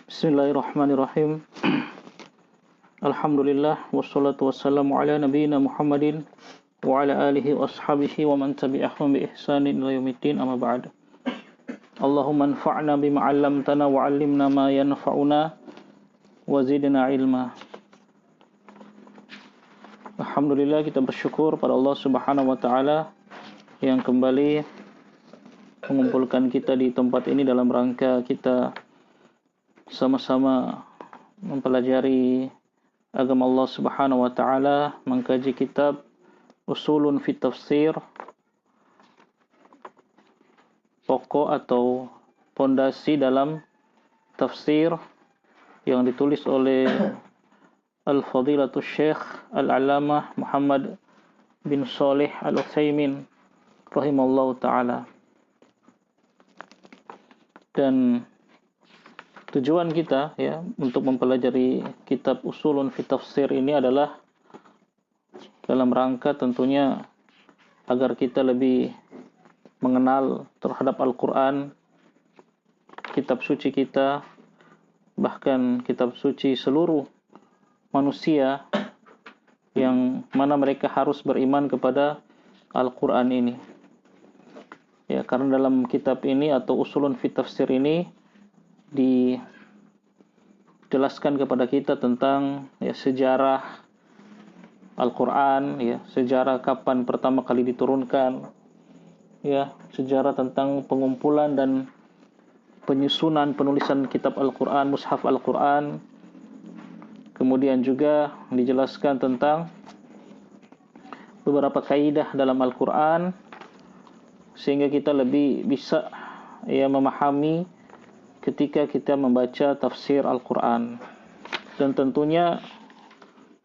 Bismillahirrahmanirrahim. Alhamdulillah wassalatu wassalamu ala nabiyyina Muhammadin wa ala alihi wa ashabihi wa man tabi'ahum bi ihsanin ila yaumiddin, amma ba'd. Allahumma anfa'na bima 'allamtana wa 'allimna ma yanfa'una wa zidna ilma. Alhamdulillah, kita bersyukur pada Allah Subhanahu wa taala yang kembali mengumpulkan kita di tempat ini dalam rangka kita sama-sama mempelajari agama Allah Subhanahu wa taala, mengkaji kitab Usulun fi Tafsir, pokok atau pondasi dalam tafsir yang ditulis oleh Al-Fadilatul Syekh Al-Allamah Muhammad bin Shalih Al-Utsaimin rahimallahu taala. Dan tujuan kita untuk mempelajari kitab Usulun fi Tafsir ini adalah dalam rangka tentunya agar kita lebih mengenal terhadap Al-Quran, kitab suci kita, bahkan kitab suci seluruh manusia yang mana mereka harus beriman kepada Al-Quran ini. Ya, karena dalam kitab ini atau Usulun fi Tafsir ini dijelaskan kepada kita tentang sejarah Al-Quran, sejarah kapan pertama kali diturunkan, sejarah tentang pengumpulan dan penyusunan penulisan kitab Al-Quran, mushaf Al-Quran. Kemudian juga dijelaskan tentang beberapa kaidah dalam Al-Quran sehingga kita lebih bisa memahami ketika kita membaca tafsir Al-Quran. Dan tentunya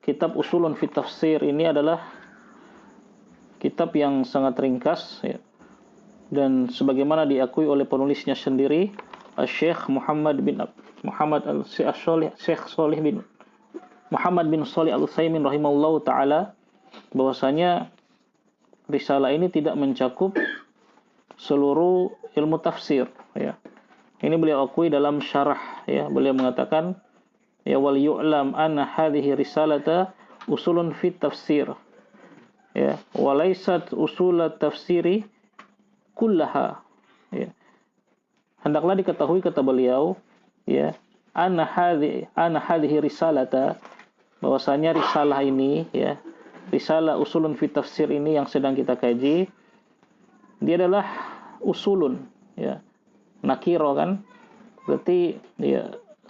kitab Usulun fi Tafsir ini adalah kitab yang sangat ringkas, dan sebagaimana diakui oleh penulisnya sendiri, Syekh Muhammad bin Shalih Al-Utsaimin rahimahullahu taala, bahwasanya risalah ini tidak mencakup seluruh ilmu tafsir. Ini beliau akui dalam syarah, beliau mengatakan wal yu'lam anna hadhihi risalata usulun fit tafsir, wa laysat usulat tafsiri kullaha. Hendaklah diketahui, kata beliau, anna hadhihi risalata, bahwasanya risalah ini, risalah usulun fit tafsir ini yang sedang kita kaji, dia adalah usulun, nakiro kan, berarti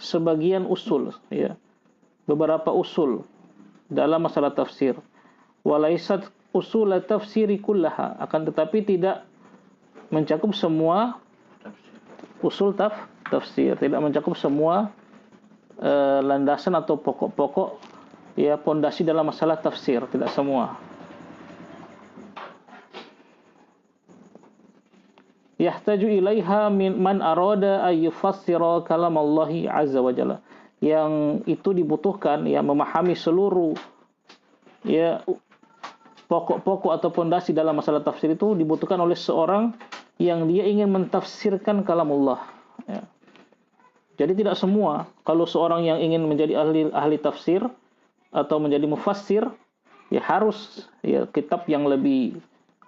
sebagian usul, beberapa usul dalam masalah tafsir. Walaisat usul tafsiri kullaha, akan tetapi tidak mencakup semua usul tafsir, tidak mencakup semua landasan atau pokok-pokok pondasi dalam masalah tafsir, tidak semua. Yahtaju ilaiha man arada ay yufassira kalam Allahi azza wa jalla, yang itu dibutuhkan memahami seluruh pokok-pokok atau pondasi dalam masalah tafsir itu dibutuhkan oleh seorang yang dia ingin mentafsirkan kalam Allah. Jadi tidak semua, kalau seorang yang ingin menjadi ahli tafsir atau menjadi mufassir, harus kitab yang lebih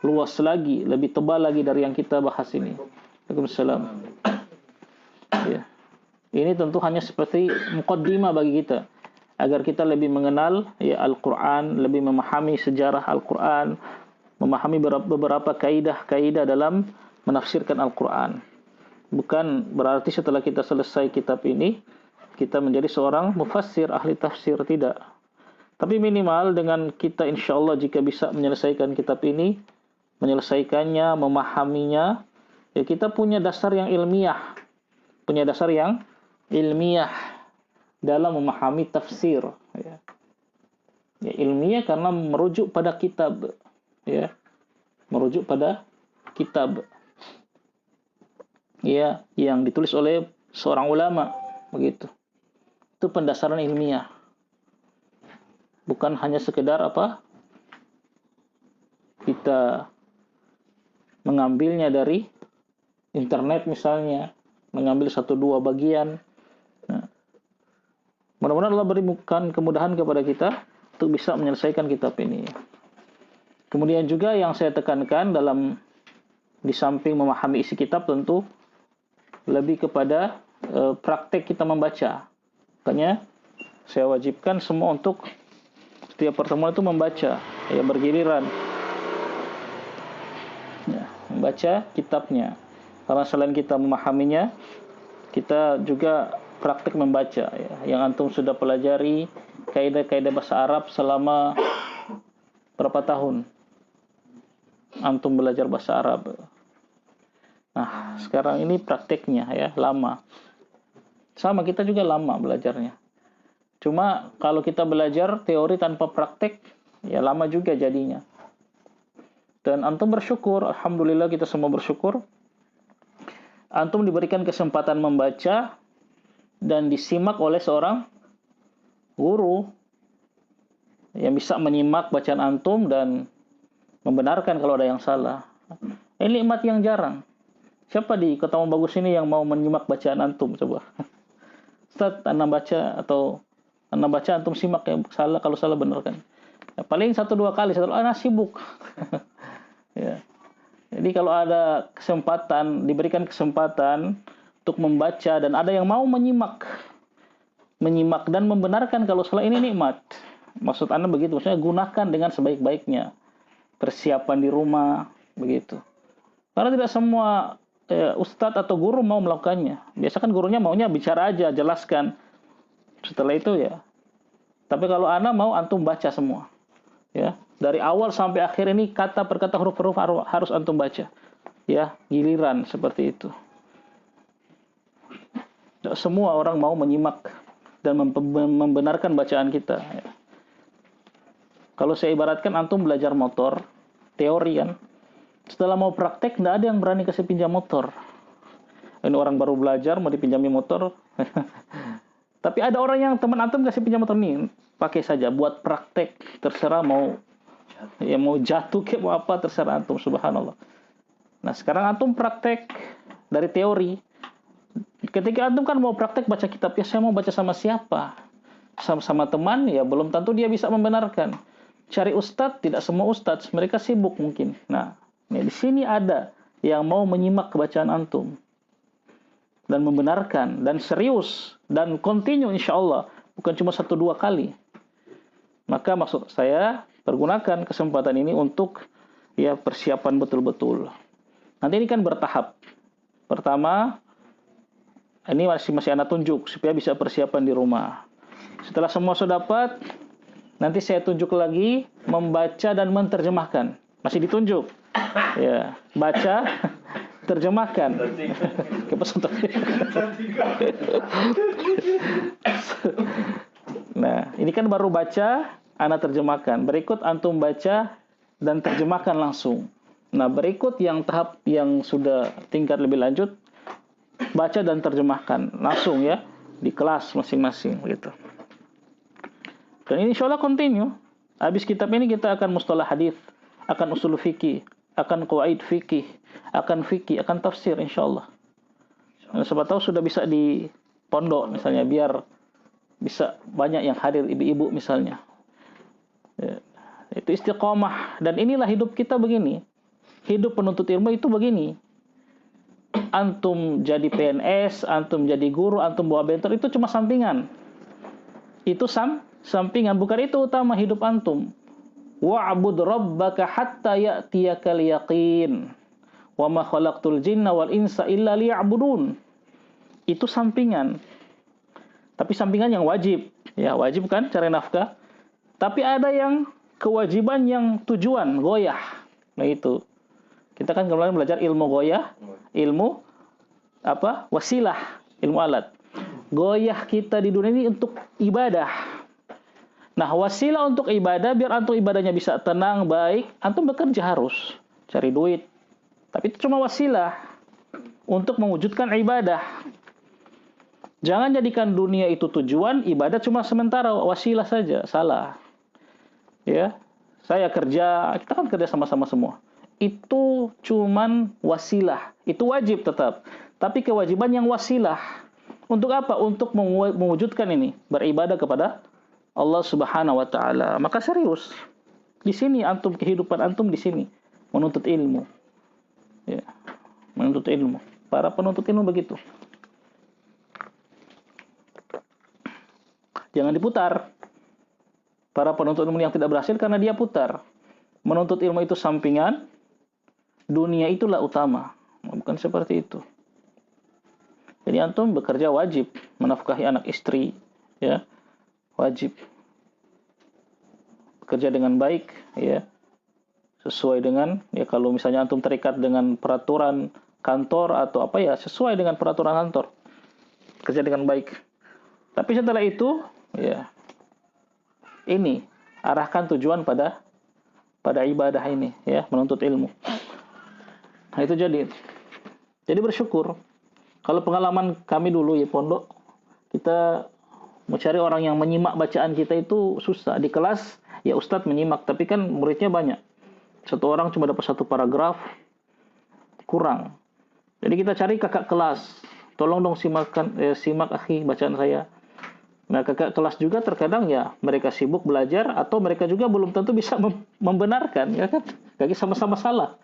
luas lagi, lebih tebal lagi dari yang kita bahas ini. Waalaikumsalam. Ini tentu hanya seperti muqaddimah bagi kita, agar kita lebih mengenal Al-Quran, lebih memahami sejarah Al-Quran, memahami beberapa kaidah-kaidah dalam menafsirkan Al-Quran. Bukan berarti setelah kita selesai kitab ini, kita menjadi seorang mufassir, ahli tafsir, tidak. Tapi minimal dengan kita insyaallah jika bisa menyelesaikan kitab ini, menyelesaikannya, memahaminya, kita punya dasar yang ilmiah. Punya dasar yang ilmiah dalam memahami tafsir. Ilmiah karena merujuk pada kitab. Merujuk pada kitab. Yang ditulis oleh seorang ulama, begitu. Itu pendasaran ilmiah. Bukan hanya sekedar kita mengambilnya dari internet misalnya, mengambil 1-2 bagian, Mudah-mudahan Allah berikan kemudahan kepada kita untuk bisa menyelesaikan kitab ini. Kemudian juga yang saya tekankan di samping memahami isi kitab, tentu lebih kepada praktek kita membaca. Makanya saya wajibkan semua untuk setiap pertemuan itu membaca, ya, bergiliran, ya, membaca kitabnya. Karena selain kita memahaminya, kita juga praktek membaca, ya. Yang antum sudah pelajari kaidah-kaidah bahasa Arab selama berapa tahun antum belajar bahasa Arab. Nah, sekarang ini prakteknya, ya, lama. Sama, kita juga lama belajarnya. Cuma kalau kita belajar teori tanpa praktek, ya lama juga jadinya. Dan antum bersyukur, alhamdulillah kita semua bersyukur. Antum diberikan kesempatan membaca dan disimak oleh seorang guru yang bisa menyimak bacaan antum dan membenarkan kalau ada yang salah. Ini nikmat yang jarang. Siapa di Kota Bagus ini yang mau menyimak bacaan antum, coba? Ustaz, anda baca atau anda baca antum simak, ya, salah, kalau salah benarkan. Ya, paling 1-2 kali, sibuk. Ya. Jadi kalau ada kesempatan, diberikan kesempatan untuk membaca dan ada yang mau menyimak dan membenarkan kalau salah, ini nikmat. Maksud anda begitu, maksudnya gunakan dengan sebaik-baiknya. Persiapan di rumah, begitu. Karena tidak semua ustadz atau guru mau melakukannya. Biasa kan gurunya maunya bicara aja, jelaskan. Setelah itu, ya. Tapi kalau ana mau antum baca semua. Ya, dari awal sampai akhir ini kata per kata, huruf per huruf harus antum baca. Ya, giliran seperti itu. Semua orang mau menyimak dan membenarkan bacaan kita, ya. Kalau saya ibaratkan antum belajar motor, teori kan. Setelah mau praktek, tidak ada yang berani kasih pinjam motor. Ini orang baru belajar, mau dipinjami motor. Tapi ada orang yang teman antum kasih pinjam motor nih, pakai saja buat praktek. Terserah mau jatuh ke mau apa, terserah antum, subhanallah. Nah, sekarang antum praktek dari teori. Ketika antum kan mau praktek baca kitab, ya saya mau baca sama siapa? Sama teman, ya belum tentu dia bisa membenarkan. Cari ustadz, tidak semua ustadz, mereka sibuk mungkin. Nah, di sini ada yang mau menyimak bacaan antum dan membenarkan dan serius dan continue, insya Allah, bukan cuma 1-2 kali. Maka maksud saya, pergunakan kesempatan ini untuk, ya, persiapan betul-betul. Nanti ini kan bertahap. Pertama, ini masih anak tunjuk supaya bisa persiapan di rumah. Setelah semua sudah dapat, nanti saya tunjuk lagi membaca dan menerjemahkan. Masih ditunjuk. Ya, baca, terjemahkan. Nah, ini kan baru baca, ana terjemahkan. Berikut antum baca dan terjemahkan langsung. Nah, berikut yang tahap yang sudah tingkat lebih lanjut, baca dan terjemahkan langsung, ya, di kelas masing-masing gitu. Dan ini insya Allah continue. Habis kitab ini kita akan mustalah hadis, akan usul fikih, akan qawaid fikih, akan tafsir, insya Allah. Nah, siapa tahu sudah bisa di pondok misalnya, biar bisa banyak yang hadir, ibu-ibu misalnya. Ya, itu istiqomah. Dan inilah hidup kita begini. Hidup penuntut ilmu itu begini. Antum jadi PNS, antum jadi guru, antum bawa bentor, itu cuma sampingan. Itu sampingan, bukan itu utama hidup antum. Wa'bud rabbaka hatta ya'tiyakal yaqin. Wa ma khalaqtul jinna wal insa illa liya'budun. Itu sampingan. Tapi sampingan yang wajib. Ya, wajib kan cari nafkah. Tapi ada yang kewajiban yang tujuan, goyah. Nah, itu. Kita kan kemarin belajar ilmu goyah, ilmu wasilah, ilmu alat. Goyah kita di dunia ini untuk ibadah. Nah, wasilah untuk ibadah, biar antum ibadahnya bisa tenang, baik, antum bekerja harus cari duit. Tapi itu cuma wasilah untuk mewujudkan ibadah. Jangan jadikan dunia itu tujuan, ibadah cuma sementara, wasilah saja, salah. Ya, saya kerja, kita kan kerja sama-sama semua. Itu cuman wasilah, itu wajib tetap. Tapi kewajiban yang wasilah. Untuk apa? Untuk mewujudkan ini, beribadah kepada Allah Subhanahu wa taala. Maka serius. Di sini antum, kehidupan antum di sini, menuntut ilmu. Ya, menuntut ilmu. Para penuntut ilmu begitu. Jangan diputar. Para penuntut ilmu yang tidak berhasil karena dia putar. Menuntut ilmu itu sampingan, dunia itulah utama. Bukan seperti itu. Jadi antum bekerja wajib menafkahi anak istri, ya. Wajib. Bekerja dengan baik, ya. Sesuai dengan, ya, kalau misalnya antum terikat dengan peraturan kantor atau apa, ya, sesuai dengan peraturan kantor. Kerja dengan baik. Tapi setelah itu, ya, ini arahkan tujuan pada ibadah ini, ya, menuntut ilmu. Nah, itu jadi bersyukur. Kalau pengalaman kami dulu, ya, pondok, kita mau cari orang yang menyimak bacaan kita itu susah. Di kelas, ya, ustadz menyimak, tapi kan muridnya banyak. Satu orang cuma dapat satu paragraf, kurang. Jadi kita cari kakak kelas. Tolong dong simak akhi bacaan saya. Nah, kakak kelas juga terkadang, ya, mereka sibuk belajar atau mereka juga belum tentu bisa membenarkan, ya kan? Kaki sama-sama salah.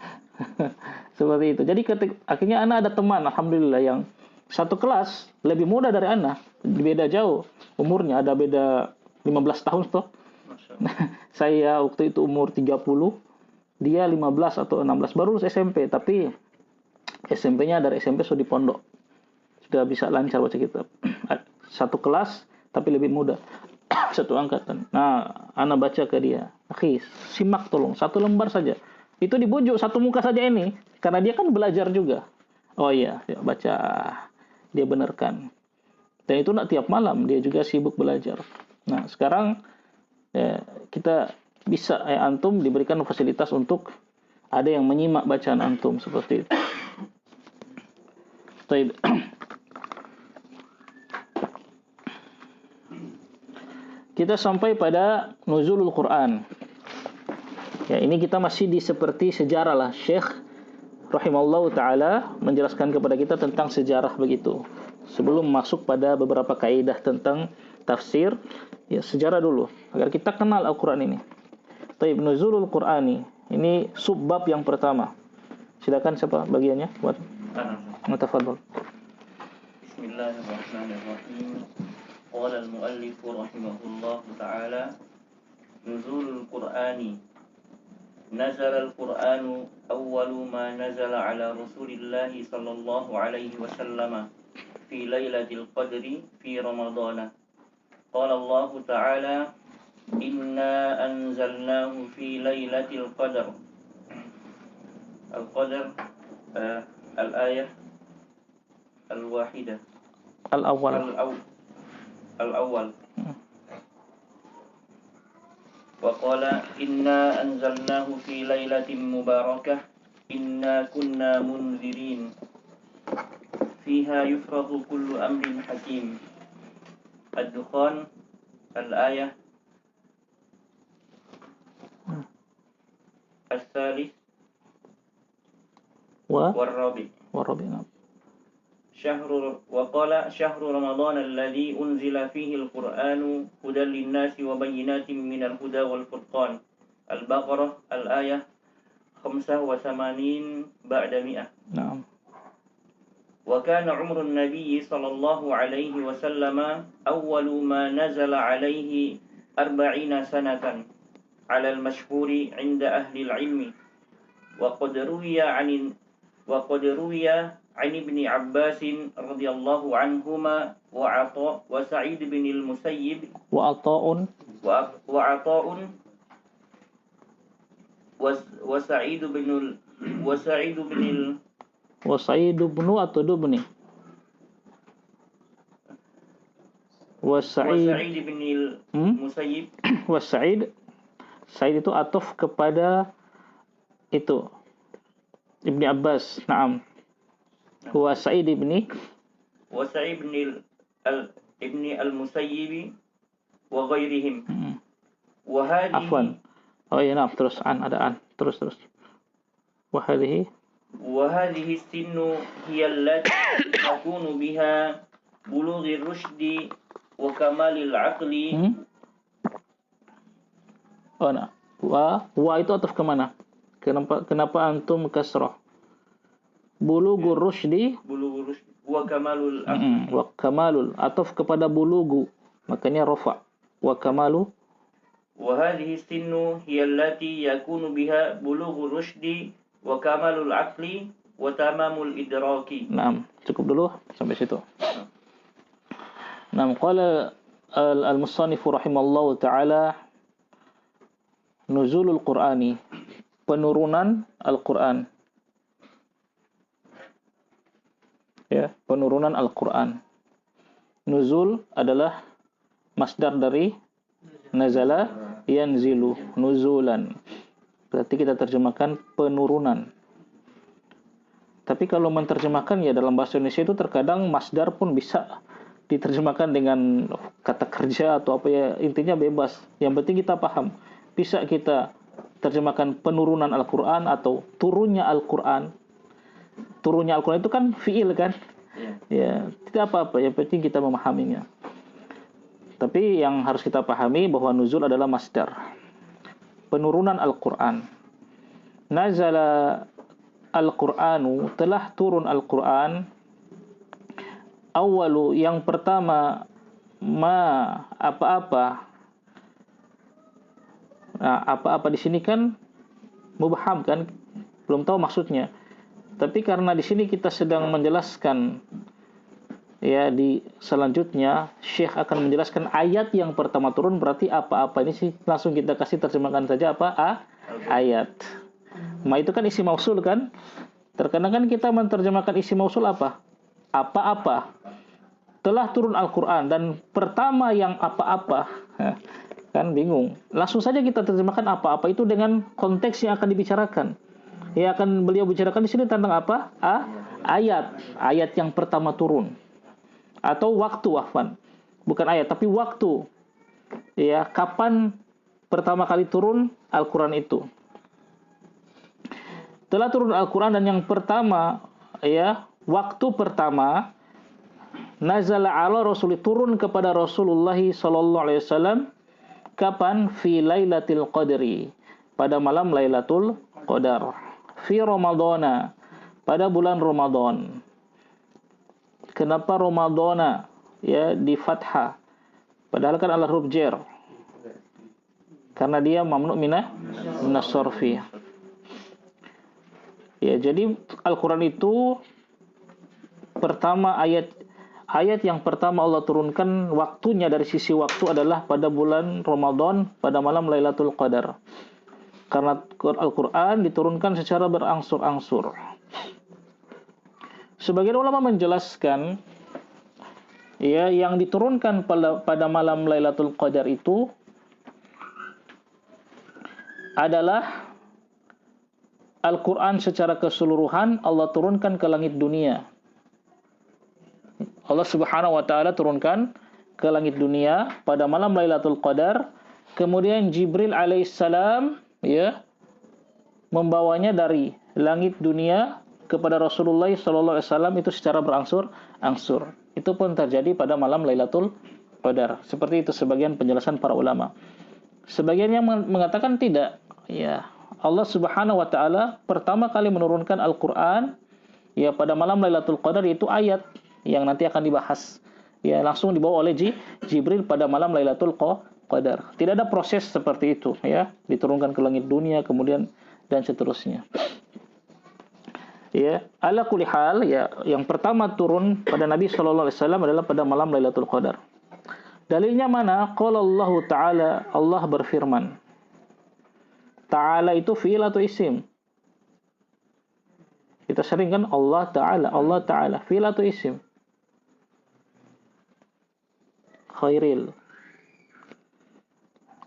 Seperti itu. Jadi akhirnya anak ada teman, alhamdulillah, yang satu kelas lebih muda dari anak, beda jauh umurnya, ada beda 15 tahun toh. Saya waktu itu umur 30, dia 15 atau 16, baru lulus SMP, tapi SMP-nya dari SMP sudah di pondok. Sudah bisa lancar baca kitab. Satu kelas tapi lebih muda. Satu angkatan. Nah, anak baca ke dia, "Akhi, simak tolong, satu lembar saja." Itu dibujuk satu muka saja ini, karena dia kan belajar juga. Oh iya, ya, baca. Dia benarkan. Dan itu nak tiap malam, dia juga sibuk belajar. Nah, sekarang, ya, kita bisa, antum diberikan fasilitas untuk ada yang menyimak bacaan antum seperti itu. Baik. Kita sampai pada nuzulul Quran. Ya, ini kita masih seperti sejarah lah. Syekh rahimallahu taala menjelaskan kepada kita tentang sejarah begitu. Sebelum masuk pada beberapa kaidah tentang tafsir, ya, sejarah dulu agar kita kenal Al-Qur'an ini. Taib, nuzulul Qur'ani. Ini subbab yang pertama. Silakan siapa bagiannya buat? Tafadhol. Bismillahirrahmanirrahim. Qala al-muallif rahimahullah ta'ala, nuzulul Qur'ani. Nazala al-Qur'anu awwalu ma nazala ala Rasulillah sallallahu alaihi wasallam fi lailatul qadri fi Ramadhan. Qala Allah ta'ala, inna anzalnahu fi lailatul qadr. Al-qadr, al-ayah al-wahidah. Al-awwal. Wa qala inna anzalnahu fi lailatin mubarakah inna kunna munzirin fiha yufraqu kullu amrin hakim. Ad-Dukhan, al-ayah al-thalith والرابع. وقال شهر رمضان الذي أنزل فيه القرآن هدى للناس وبينات من الهدى والفرقان. البقرة الآية 85 بعد 100. نعم. وكان عمر النبي صلى الله عليه وسلم أول ما نزل عليه 40 سنة على المشهور عند أهل العلم. وقد روي عن ابن عباس رضي الله عنهما وعطاء وسعيد بن المسيب وعطاء وسعيد بن المسيب. Sa'id itu atuf kepada itu Ibni Abbas. Naam. Wa Sa'id ibni al-Musayyib wa ghairihim. Wa hadhihi Afwan. Oh iya, naam, terus terus. Wa hadhihi sinnu hiya allati takunu biha bulughi rusydi wa kamalil aqli. Oh, nah. Wa itu ataf kemana? Kenapa antum kasrah? Bulugur rusydi wa kamalul aqli. Wa kamalul ataf kepada bulugu, makanya rafa. Wa kamalu wa hadhihi sinnu hiya allati yakunu biha bulugur rusydi wa kamalul aqli wa tamamul idraki. Naam, cukup dulu sampai situ. Naam, qala al-musannif rahimallahu taala nuzulul qur'ani, penurunan Al-Qur'an. Ya, penurunan Al-Qur'an. Nuzul adalah masdar dari nazala yanzilu, nuzulan. Berarti kita terjemahkan penurunan. Tapi kalau menerjemahkan ya dalam bahasa Indonesia itu terkadang masdar pun bisa diterjemahkan dengan kata kerja atau apa ya, intinya bebas. Yang penting kita paham. Bisa kita terjemahkan penurunan Al-Qur'an atau turunnya Al-Qur'an. Turunnya Al-Qur'an itu kan fi'il kan? Ya, tidak apa-apa, yang penting kita memahaminya. Tapi yang harus kita pahami bahwa nuzul adalah masdar. Penurunan Al-Qur'an. Nazala Al-Qur'anu, telah turun Al-Qur'an. Awalu, yang pertama, apa-apa. Nah, apa-apa di sini kan mubham kan, belum tahu maksudnya. Tapi karena di sini kita sedang menjelaskan, ya di selanjutnya Syekh akan menjelaskan ayat yang pertama turun, berarti apa-apa ini sih langsung kita kasih terjemahkan saja apa? Ayat. Ma itu kan isi mausul kan? Terkadang kan kita menerjemahkan isi mausul apa? Apa-apa. Telah turun Al-Qur'an dan pertama yang apa-apa. Kan bingung. Langsung saja kita terjemahkan apa-apa itu dengan konteks yang akan dibicarakan. Ya akan beliau bicarakan di sini tentang apa? Ayat. Ayat yang pertama turun. Atau waktu, wafan. Bukan ayat, tapi waktu. Ya, kapan pertama kali turun Al-Qur'an itu? Telah turun Al-Qur'an dan yang pertama, ya, waktu pertama nazala ala Rasul, turun kepada Rasulullah sallallahu alaihi wasallam. Kapan? Fi Lailatul Qadri, pada malam Lailatul Qadar. Fi Ramadana, pada bulan Ramadan. Kenapa Ramadana ya di fathah? Padahal kan ala huruf jar. Karena dia mamnu minas sarfi. Ya, jadi Al-Qur'an itu pertama ayat yang pertama Allah turunkan waktunya dari sisi waktu adalah pada bulan Ramadan, pada malam Lailatul Qadar. Karena Al-Qur'an diturunkan secara berangsur-angsur. Sebagian ulama menjelaskan ya yang diturunkan pada malam Lailatul Qadar itu adalah Al-Qur'an secara keseluruhan Allah turunkan ke langit dunia. Allah Subhanahu wa taala turunkan ke langit dunia pada malam Lailatul Qadar. Kemudian Jibril alaihissalam ya membawanya dari langit dunia kepada Rasulullah sallallahu alaihi wasallam itu secara berangsur-angsur. Itu pun terjadi pada malam Lailatul Qadar. Seperti itu sebagian penjelasan para ulama. Sebagian yang mengatakan tidak. Ya, Allah Subhanahu wa taala pertama kali menurunkan Al-Qur'an ya pada malam Lailatul Qadar, yaitu ayat yang nanti akan dibahas. Ya, langsung dibawa oleh Jibril pada malam Lailatul Qadar. Tidak ada proses seperti itu ya, diturunkan ke langit dunia kemudian dan seterusnya. Ya, ala kulli hal ya, yang pertama turun pada Nabi sallallahu alaihi wasallam adalah pada malam Lailatul Qadar. Dalilnya mana? Qala Allah Ta'ala, Allah berfirman. Ta'ala itu fi'il atau isim? Kita sering kan Allah Ta'ala, fi'il atau isim? Khairil.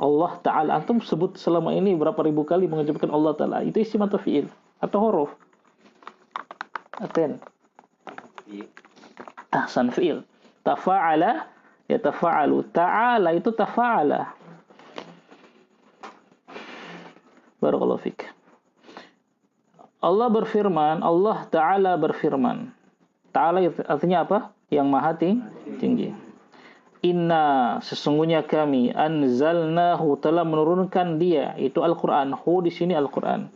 Allah Ta'ala, antum sebut selama ini berapa ribu kali mengucapkan Allah Ta'ala, itu isim atau fi'il? Atau huruf? Aten. Ahsan, fi'il. Tafa'ala, ya tafa'alu. Ta'ala itu tafa'ala. Barakallahu fik. Allah berfirman, Allah Ta'ala berfirman. Ta'ala artinya apa? yang maha tinggi. Inna, sesungguhnya kami, anzalnahu, telah menurunkan dia, itu Al-Quran. Hu di sini Al-Quran.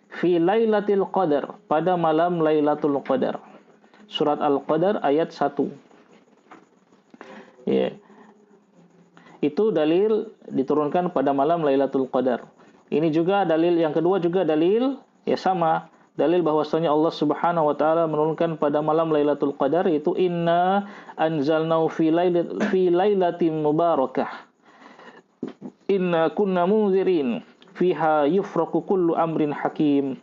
Fi lailatul qadar, pada malam Lailatul Qadar. Surat Al-Qadar ayat 1. Ya. Itu dalil diturunkan pada malam Lailatul Qadar. Ini juga dalil yang kedua, juga dalil ya sama, dalil bahwasanya Allah Subhanahu wa taala menurunkan pada malam Lailatul Qadar, yaitu inna anzalnahu fi lailatin mubarakah. Inna kunna munzirin fiha yufraqu kullu amrin hakim.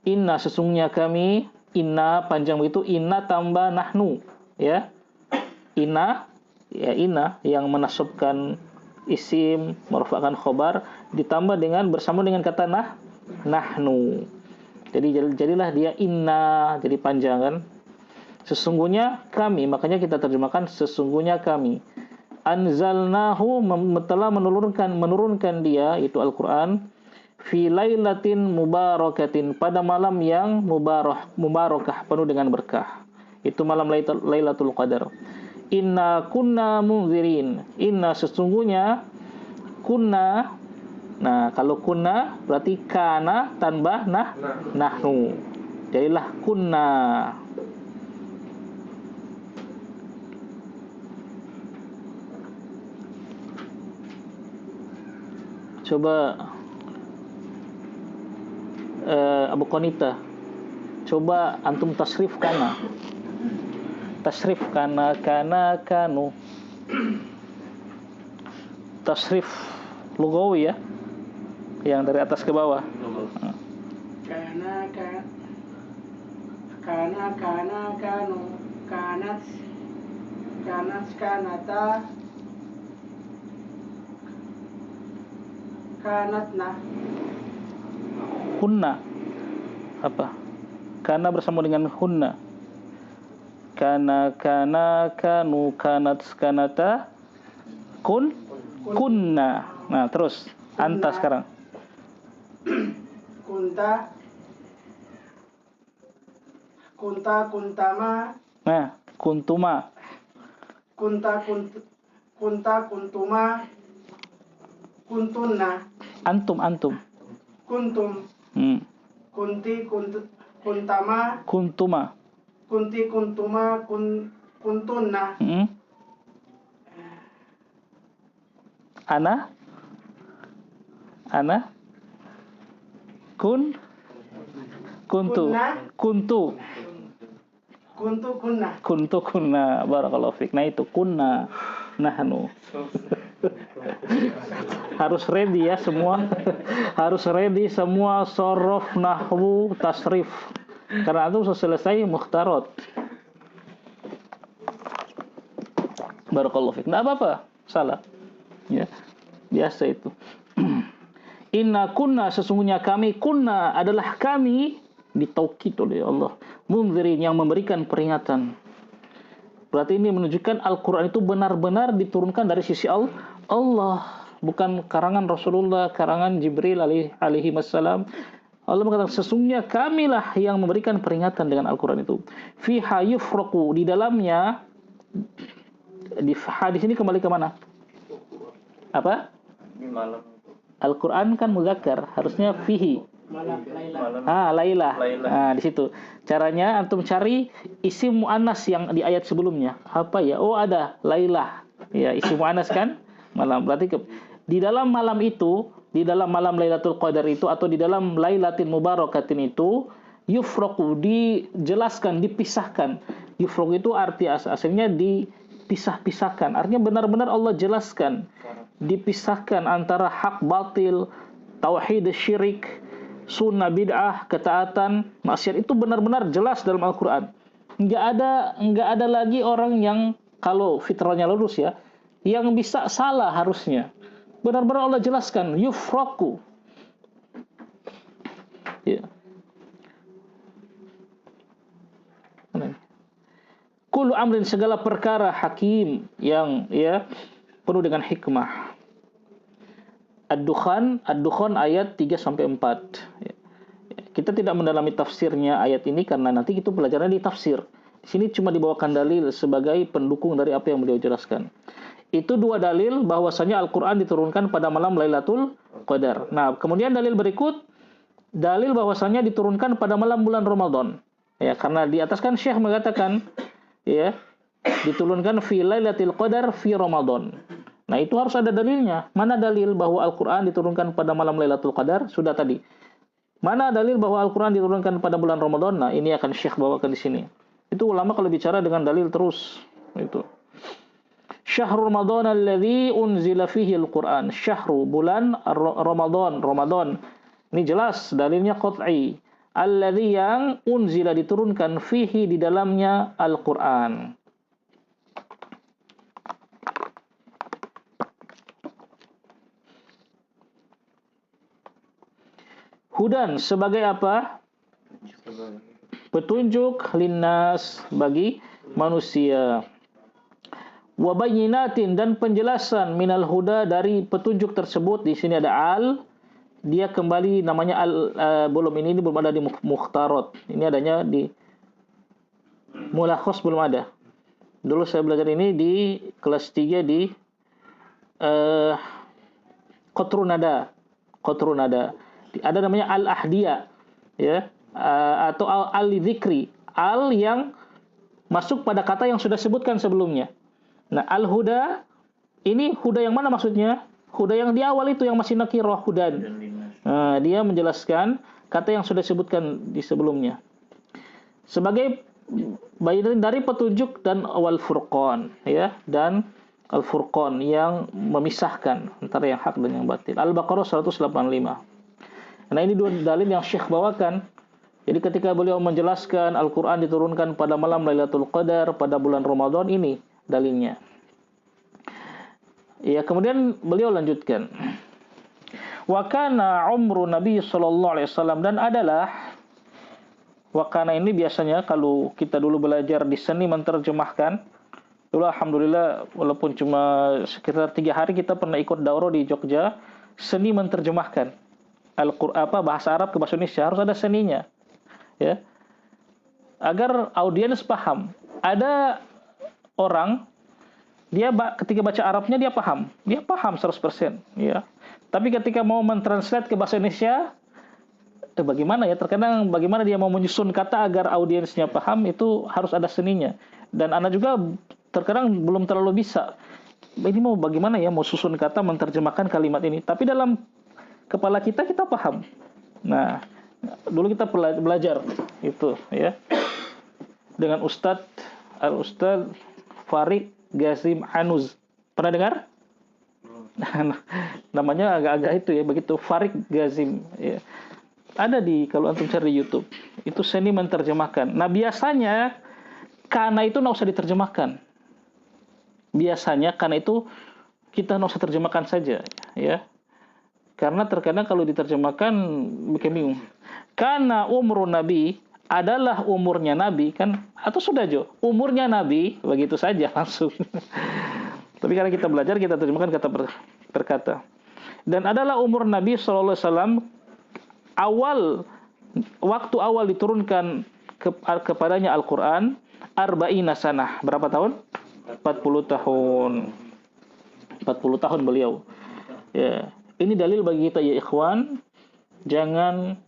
Inna, sesungguhnya kami, inna panjang begitu, inna tambah nahnu, ya. Inna, ya inna yang menasabkan isim, merfa'kan khobar, ditambah dengan bersama dengan kata nahnu. Jadi jadilah dia inna, jadi panjang kan. Sesungguhnya kami, makanya kita terjemahkan sesungguhnya kami. Anzalnahu, telah menurunkan dia, itu Al-Quran, fi lailatin mubarakatin, pada malam yang mubarakah, penuh dengan berkah. Itu malam Lailatul Qadar. Inna kunna munzirin. Inna, sesungguhnya, kunna. Nah, kalau kunna berarti kana tambah nahnu. Jadilah kunna. Coba Abu Qanita, coba antum tasrif kana. Tasrif kana kanu. Tasrif lugawi ya, yang dari atas ke bawah. Kana kanu, kanat kanata, kanatna. Hunna apa? Kana bersama dengan hunna. Kana kanu, kanat kanata, kunna. Nah, terus anta sekarang. Kuntama. Nah, kuntuma. Kuntuma. Kuntunna. Antum. Kuntum. Kuntama. Kuntuma. Kuntunna. Ana. Kuntu. Kunna. Barakallahu fiik. Nah, itu kunna nahnu. Harus ready ya semua. Harus ready semua sorof, nahwu, tasrif. Karena itu selesai mukhtarat. Barakallahu fiik. Enggak apa-apa, salah. Ya. Biasa itu. Inna kunna, sesungguhnya kami, kunna adalah kami, ditaukid oleh Allah, munzirin, yang memberikan peringatan. Berarti ini menunjukkan Al-Quran itu benar-benar diturunkan dari sisi Allah, bukan karangan Rasulullah, karangan Jibril alaihi wassalam. Allah mengatakan sesungguhnya kamilah yang memberikan peringatan dengan Al-Quran itu. Fiha yufraqu, di dalamnya, di hadis ini kembali ke mana? Apa? Di malam. Al-Quran kan muzakkar, harusnya fihi. Malam. Lailah. Nah, di situ. Caranya antum cari isim muannas yang di ayat sebelumnya. Apa ya? Oh, ada Lailah. Ya, isim muannas kan malam. Berarti di dalam malam itu, di dalam malam Lailatul Qadar itu, atau di dalam Lailatin Mubarakatin itu, yufraqu, dijelaskan, dipisahkan. Yufraqu itu arti aslinya dipisah-pisahkan. Artinya benar-benar Allah jelaskan, dipisahkan antara hak batil, tauhid syirik, sunnah bid'ah, ketaatan, maksiat, itu benar-benar jelas dalam Al-Quran. Enggak ada lagi orang yang, kalau fitrahnya lurus ya, yang bisa salah harusnya. Benar-benar Allah jelaskan, yufraku. Ya. Kullu amrin, segala perkara, hakim, yang ya penuh dengan hikmah. Ad-Dukhan ayat 3-4. Kita tidak mendalami tafsirnya ayat ini karena nanti itu pelajarannya di tafsir. Di Sini cuma dibawakan dalil sebagai pendukung dari apa yang beliau jelaskan. Itu dua dalil bahwasanya Al-Quran diturunkan pada malam Lailatul Qadar. Nah, kemudian dalil berikut, dalil bahwasanya diturunkan pada malam bulan Ramadan. Ya, karena di atas kan Syekh mengatakan, ya, diturunkan fi Lailatul Qadar fi Ramadan. Nah, itu harus ada dalilnya. Mana dalil bahwa Al-Quran diturunkan pada malam Lailatul Qadar? Sudah tadi. Mana dalil bahwa Al-Quran diturunkan pada bulan Ramadan? Nah, ini akan Syekh bawakan di sini. Itu ulama kalau bicara dengan dalil terus. Itu. Syahrul Ramadan alladzi unzila fihi al-Quran. Syahru, bulan Ramadan. Ramadan. Ini jelas dalilnya qat'i. Alladzi yang unzila diturunkan fihi di dalamnya Al-Quran. Hudan sebagai apa? Petunjuk linnas bagi manusia. Wa bayyinatin dan penjelasan minal huda dari petunjuk tersebut. Di sini ada al, dia kembali namanya al, belum ini belum ada di mukhtarat. Ini adanya di mulakhas belum ada. Dulu saya belajar ini di kelas 3 di Qatrunada. Ada namanya al-ahdiyah, ya, atau al-dzikri, al yang masuk pada kata yang sudah sebutkan sebelumnya. Nah, al-huda, ini huda yang mana maksudnya? Huda yang di awal itu yang masih nakirah, hudan. Nah, dia menjelaskan kata yang sudah disebutkan di sebelumnya. Sebagai bagian dari petunjuk dan wal furqan, ya, dan al-furqan yang memisahkan antara yang hak dan yang batil. Al-Baqarah 185. Nah, ini dua dalil yang Syekh bawakan. Jadi ketika beliau menjelaskan Al-Quran diturunkan pada malam Lailatul Qadar pada bulan Ramadan, ini dalilnya. Ya, kemudian beliau lanjutkan. Wa kana umru Nabi sallallahu alaihi wasallam, dan adalah wa kana ini biasanya kalau kita dulu belajar di seni menerjemahkan. Dulu alhamdulillah walaupun cuma sekitar 3 hari kita pernah ikut daurah di Jogja, seni menerjemahkan Al-Qur'an bahasa Arab ke bahasa Indonesia, harus ada seninya. Ya. Agar audiens paham. Ada orang dia ketika baca Arabnya dia paham 100%, ya. Tapi ketika mau mentranslate ke bahasa Indonesia, bagaimana ya? Terkadang bagaimana dia mau menyusun kata agar audiensnya paham, itu harus ada seninya. Dan Ana juga terkadang belum terlalu bisa. Ini mau bagaimana ya mau susun kata menerjemahkan kalimat ini. Tapi dalam kepala kita paham. Nah, dulu kita belajar itu, ya. Dengan Al-Ustadz Farid Ghazim Anuz. Pernah dengar? Namanya agak-agak itu ya, begitu, Farid Ghazim, ya. Ada kalau antum cari di YouTube. Itu seni menerjemahkan. Nah, biasanya karena itu nggak usah diterjemahkan. Biasanya karena itu kita nggak usah terjemahkan saja, ya. Karena terkadang kalau diterjemahkan bikin bingung. Karena umur Nabi adalah umurnya Nabi, kan, atau sudah Jo, umurnya Nabi, begitu saja langsung. Tapi karena kita belajar, kita terjemahkan kata per kata. Dan adalah umur Nabi SAW waktu awal diturunkan kepadanya Al-Quran, arba'ina sanah. Berapa tahun? 40 tahun. 40 tahun beliau. Ya. Ini dalil bagi kita, ya ikhwan. Jangan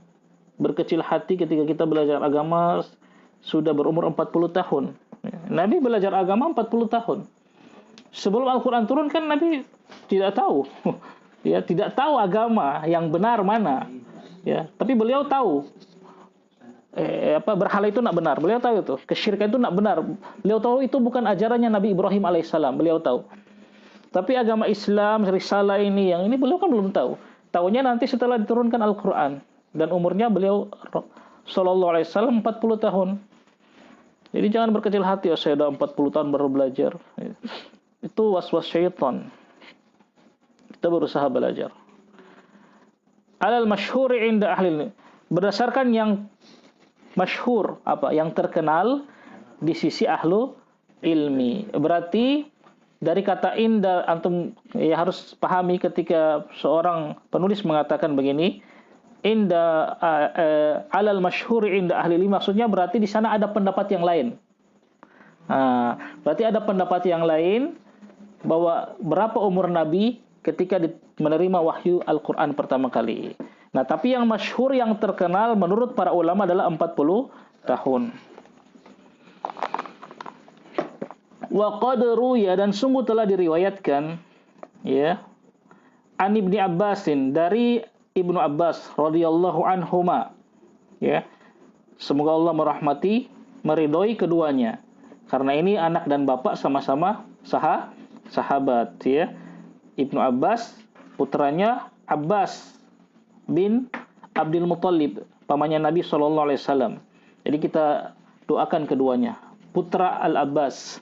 berkecil hati ketika kita belajar agama sudah berumur 40 tahun. Nabi belajar agama 40 tahun. Sebelum Al-Quran turun kan Nabi tidak tahu. Ya, tidak tahu agama yang benar mana. Ya, tapi beliau tahu. Berhala itu nak benar. Beliau tahu itu. Kesyirikan itu nak benar. Beliau tahu itu bukan ajarannya Nabi Ibrahim alaihissalam. Beliau tahu. Tapi agama Islam, risalah ini, yang ini beliau kan belum tahu. Tahunya nanti setelah diturunkan Al-Quran. Dan umurnya beliau sallallahu alaihi wasallam 40 tahun. Jadi jangan berkecil hati, saya sudah 40 tahun baru belajar. Itu waswas syaitan. Kita berusaha belajar. Alal masyhuri inda ahli, berdasarkan yang masyhur, yang terkenal di sisi ahlu ilmi. Berarti dari kata inda, antum ya harus pahami ketika seorang penulis mengatakan begini, inda alal masyhur inda ahli ilmi, maksudnya berarti di sana ada pendapat yang lain. Berarti ada pendapat yang lain bahwa berapa umur Nabi ketika menerima wahyu Al-Quran pertama kali. Nah, tapi yang masyhur, yang terkenal menurut para ulama adalah 40 tahun. Wa qad ruya, dan sungguh telah diriwayatkan, ya, an Ibni Abbasin, dari Ibnu Abbas radhiyallahu anhuma, ya. Semoga Allah merahmati, meridhoi keduanya. Karena ini anak dan bapak sama-sama sahabat, ya. Ibnu Abbas, putranya Abbas bin Abdul Muttalib, pamannya Nabi SAW. Jadi kita doakan keduanya, putra Al-Abbas.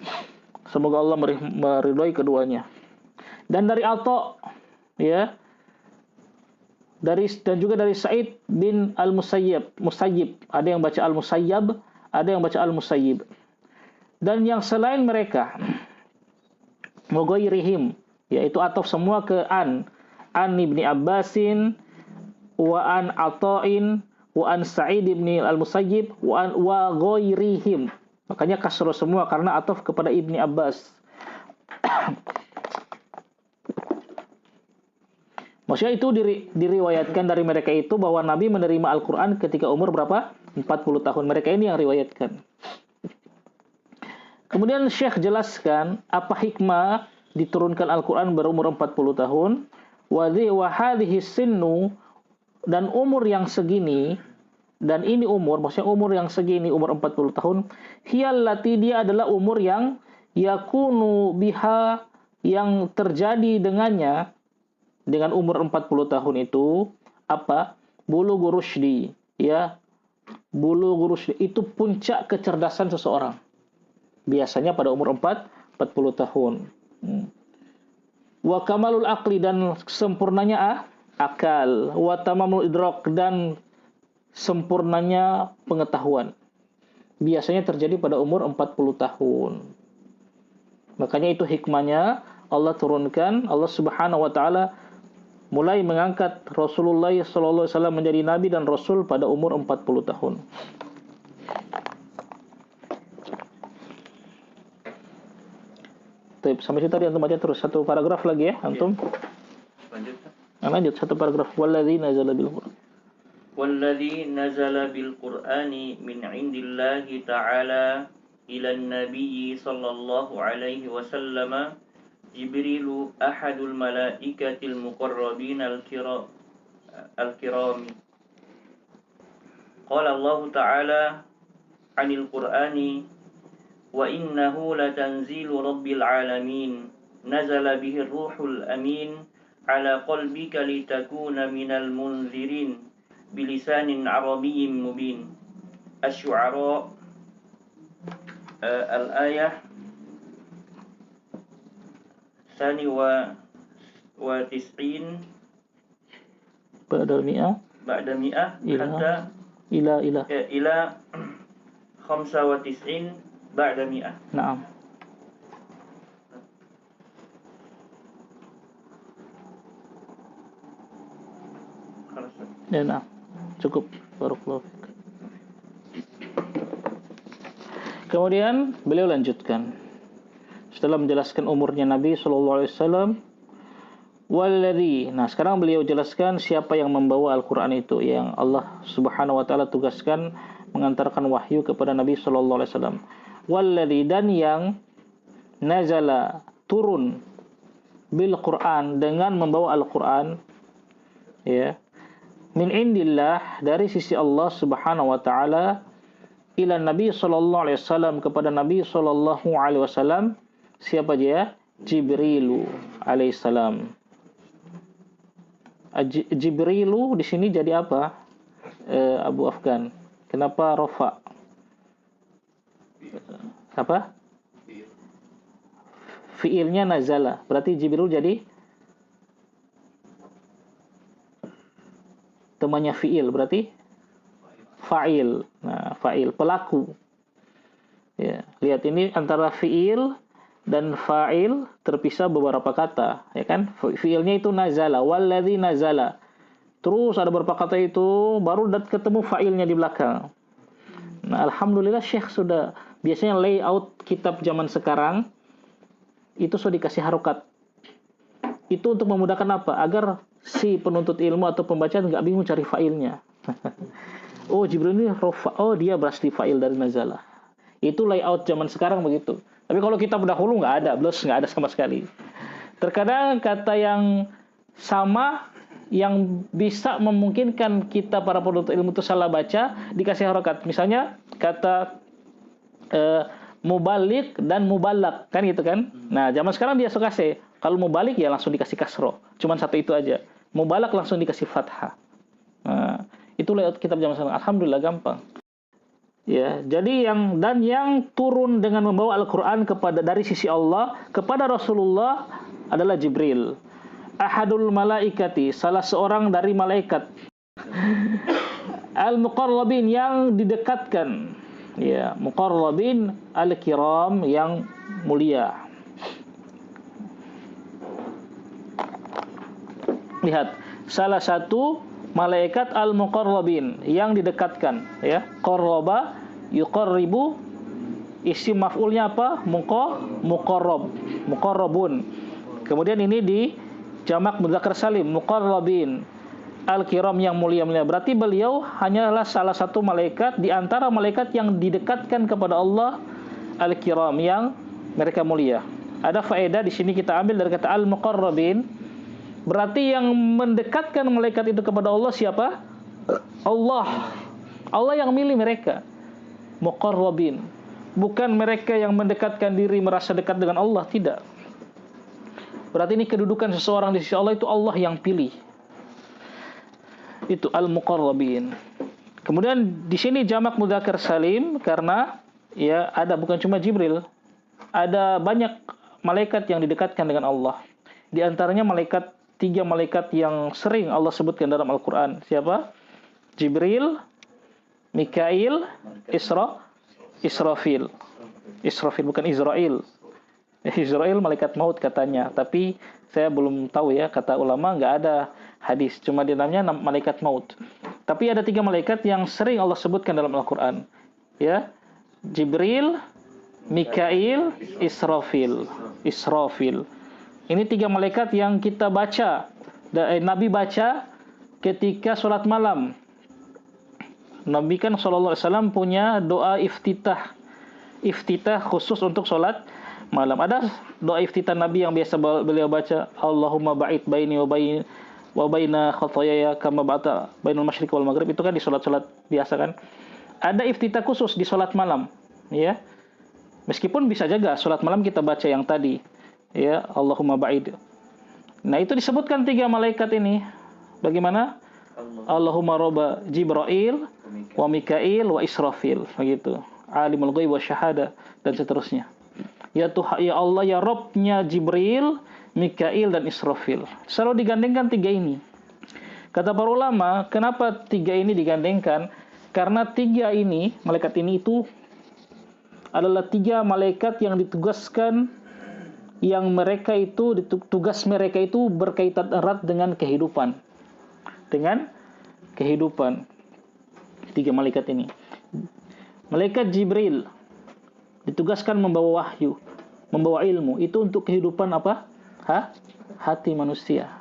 Semoga Allah meridhoi keduanya. Dan dari Atha, ya, dan juga dari Sa'id bin Al-Musayyib. Ada yang baca Al-Musayyab, ada yang baca Al-Musayyib. Dan yang selain mereka, Mughairihim, yaitu ataf semua ke an Ibni Abbasin, wa an Atha'in, wa an Sa'id bin Al-Musayyib, wa ghairihim. Makanya kasroh semua karena ataf kepada Ibni Abbas. Maksudnya itu diriwayatkan dari mereka itu bahwa Nabi menerima Al-Quran ketika umur berapa? 40 tahun. Mereka ini yang riwayatkan. Kemudian Syekh jelaskan apa hikmah diturunkan Al-Quran berumur 40 tahun. Wa hadhihi sinnu, dan umur yang segini, dan ini umur, maksudnya umur yang segini, umur 40 tahun, hiyallati, dia adalah umur yang yakunu biha, yang terjadi dengannya, dengan umur 40 tahun itu, apa? Bulughu rusydi, ya. Bulughu rusydi itu puncak kecerdasan seseorang. Biasanya pada umur 40 tahun. Wa kamalul aqli, dan sempurnanya akal. Wa tamamul idrak, dan sempurnanya pengetahuan. Biasanya terjadi pada umur 40 tahun. Makanya itu hikmahnya Allah turunkan, Allah Subhanahu wa taala mulai mengangkat Rasulullah sallallahu alaihi wasallam menjadi nabi dan rasul pada umur 40 tahun. Sampai situ tadi antum baca terus satu paragraf lagi ya antum. Lanjut satu paragraf. Walladzi nazala bil Qur'an. Walladzi nazala bil Qur'ani min 'indillahi ta'ala ila an-nabiy sallallahu alaihi wasallam Jibrilu ahadul malaikatil muqarrabin al-kirami. Qala Allah Ta'ala 'anil Qur'ani wa innahu latanzilu rabbil alamin nazala bihi ruhul amin ala qalbika litakuna minal munzirin bilisanin arabiyyin mubin. Asy-Syu'ara al-ayah Sani wa tis'in Ba'da mi'ah hatta ila khamsa wa tis'in ba'da mi'ah. Naam. Ya, nah. Cukup. Barakallahu fiik. Kemudian beliau lanjutkan setelah menjelaskan umurnya Nabi SAW. Walladzi, nah sekarang beliau jelaskan siapa yang membawa Al-Quran itu, yang Allah Subhanahu wa ta'ala tugaskan mengantarkan wahyu kepada Nabi SAW. Walladzi, dan yang nazala, turun, bil Quran, dengan membawa Al-Quran, ya, min indillah, dari sisi Allah Subhanahu wa ta'ala, ila Nabi SAW, kepada Nabi SAW. Siapa dia? Jibrilu alaihissalam. Jibrilu di sini jadi apa? Abu Afgan. Kenapa rofa? Apa? Fiilnya nazala. Berarti Jibril jadi temannya fiil, berarti fa'il. Nah, fa'il, pelaku. Ya, lihat ini antara fiil dan fa'il terpisah beberapa kata, ya kan? Fiilnya itu nazala, walladzi nazala. Terus ada beberapa kata itu baru ketemu fa'ilnya di belakang. Nah, alhamdulillah Syekh sudah biasanya layout kitab zaman sekarang itu sudah dikasih harokat. Itu untuk memudahkan apa? Agar si penuntut ilmu atau pembaca nggak bingung cari failnya. Oh, Jibril ini rofa, oh dia berasli fa'il dari nazalah. Itu layout zaman sekarang begitu. Tapi kalau kitab dahulu nggak ada, nggak ada sama sekali. Terkadang kata yang sama yang bisa memungkinkan kita para penuntut ilmu itu salah baca dikasih harokat. Misalnya kata mubalik dan mubalak, kan gitu kan. Nah zaman sekarang dia suka kasih, kalau mubalik ya langsung dikasih kasroh, cuman satu itu aja. Mubalak langsung dikasih fathah. Nah, itu layout kitab zaman sekarang. Alhamdulillah gampang. Ya, jadi yang turun dengan membawa Al-Qur'an dari sisi Allah kepada Rasulullah adalah Jibril. Ahadul malaikati, salah seorang dari malaikat. Al-muqarrabin, yang didekatkan. Ya, muqarrabin al-kiram, yang mulia. Lihat, salah satu malaikat al-muqarrabin yang didekatkan, ya. Qarraba yuqarribu, isim maf'ulnya apa? Muqarrab, muqarrabun. Kemudian ini di jamak mudzakkar salim, muqarrabin al-kiram, yang mulia-mulia. Berarti beliau hanyalah salah satu malaikat di antara malaikat yang didekatkan kepada Allah, al-kiram, yang mereka mulia. Ada faedah di sini kita ambil dari kata al-muqarrabin. Berarti yang mendekatkan malaikat itu kepada Allah siapa? Allah. Allah yang milih mereka. Muqarrabin. Bukan mereka yang mendekatkan diri merasa dekat dengan Allah, tidak. Berarti ini kedudukan seseorang di sisi Allah itu Allah yang pilih. Itu al-muqarrabin. Kemudian di sini jamak mudzakkar salim karena ya ada bukan cuma Jibril, ada banyak malaikat yang didekatkan dengan Allah. Di antaranya tiga malaikat yang sering Allah sebutkan dalam Al-Quran. Siapa? Jibril, Mikail, Israfil. Israfil bukan Israel. Israel malaikat maut katanya, tapi saya belum tahu ya, kata ulama nggak ada hadis, cuma dinamanya malaikat maut. Tapi ada tiga malaikat yang sering Allah sebutkan dalam Al-Quran, ya, Jibril, Mikail, Israfil. Ini tiga malaikat yang kita baca, Nabi baca ketika sholat malam. Nabi kan SAW punya doa iftitah khusus untuk sholat malam. Ada doa iftitah Nabi yang biasa beliau baca, Allahumma ba'id baini wa baina khotoyaya kama ba'ata bainal masyriq wal maghrib. Itu kan di sholat-sholat biasa kan. Ada iftitah khusus di sholat malam, ya. Meskipun bisa juga sholat malam kita baca yang tadi, ya, Allahumma ba'id. Nah itu disebutkan tiga malaikat ini. Bagaimana? Allahumma roba Jibril wa Mikail wa Israfil, begitu. Alimul ghaib wa syahada, dan seterusnya. Ya Tuhan, ya Allah, ya Robnya Jibril, Mikail, dan Israfil. Selalu digandengkan tiga ini. Kata para ulama, kenapa tiga ini digandengkan? Karena tiga ini, malaikat ini itu adalah tiga malaikat yang ditugaskan, yang tugas mereka itu berkaitan erat dengan kehidupan. Tiga malaikat ini. Malaikat Jibril ditugaskan membawa wahyu, membawa ilmu. Itu untuk kehidupan apa? Hati manusia.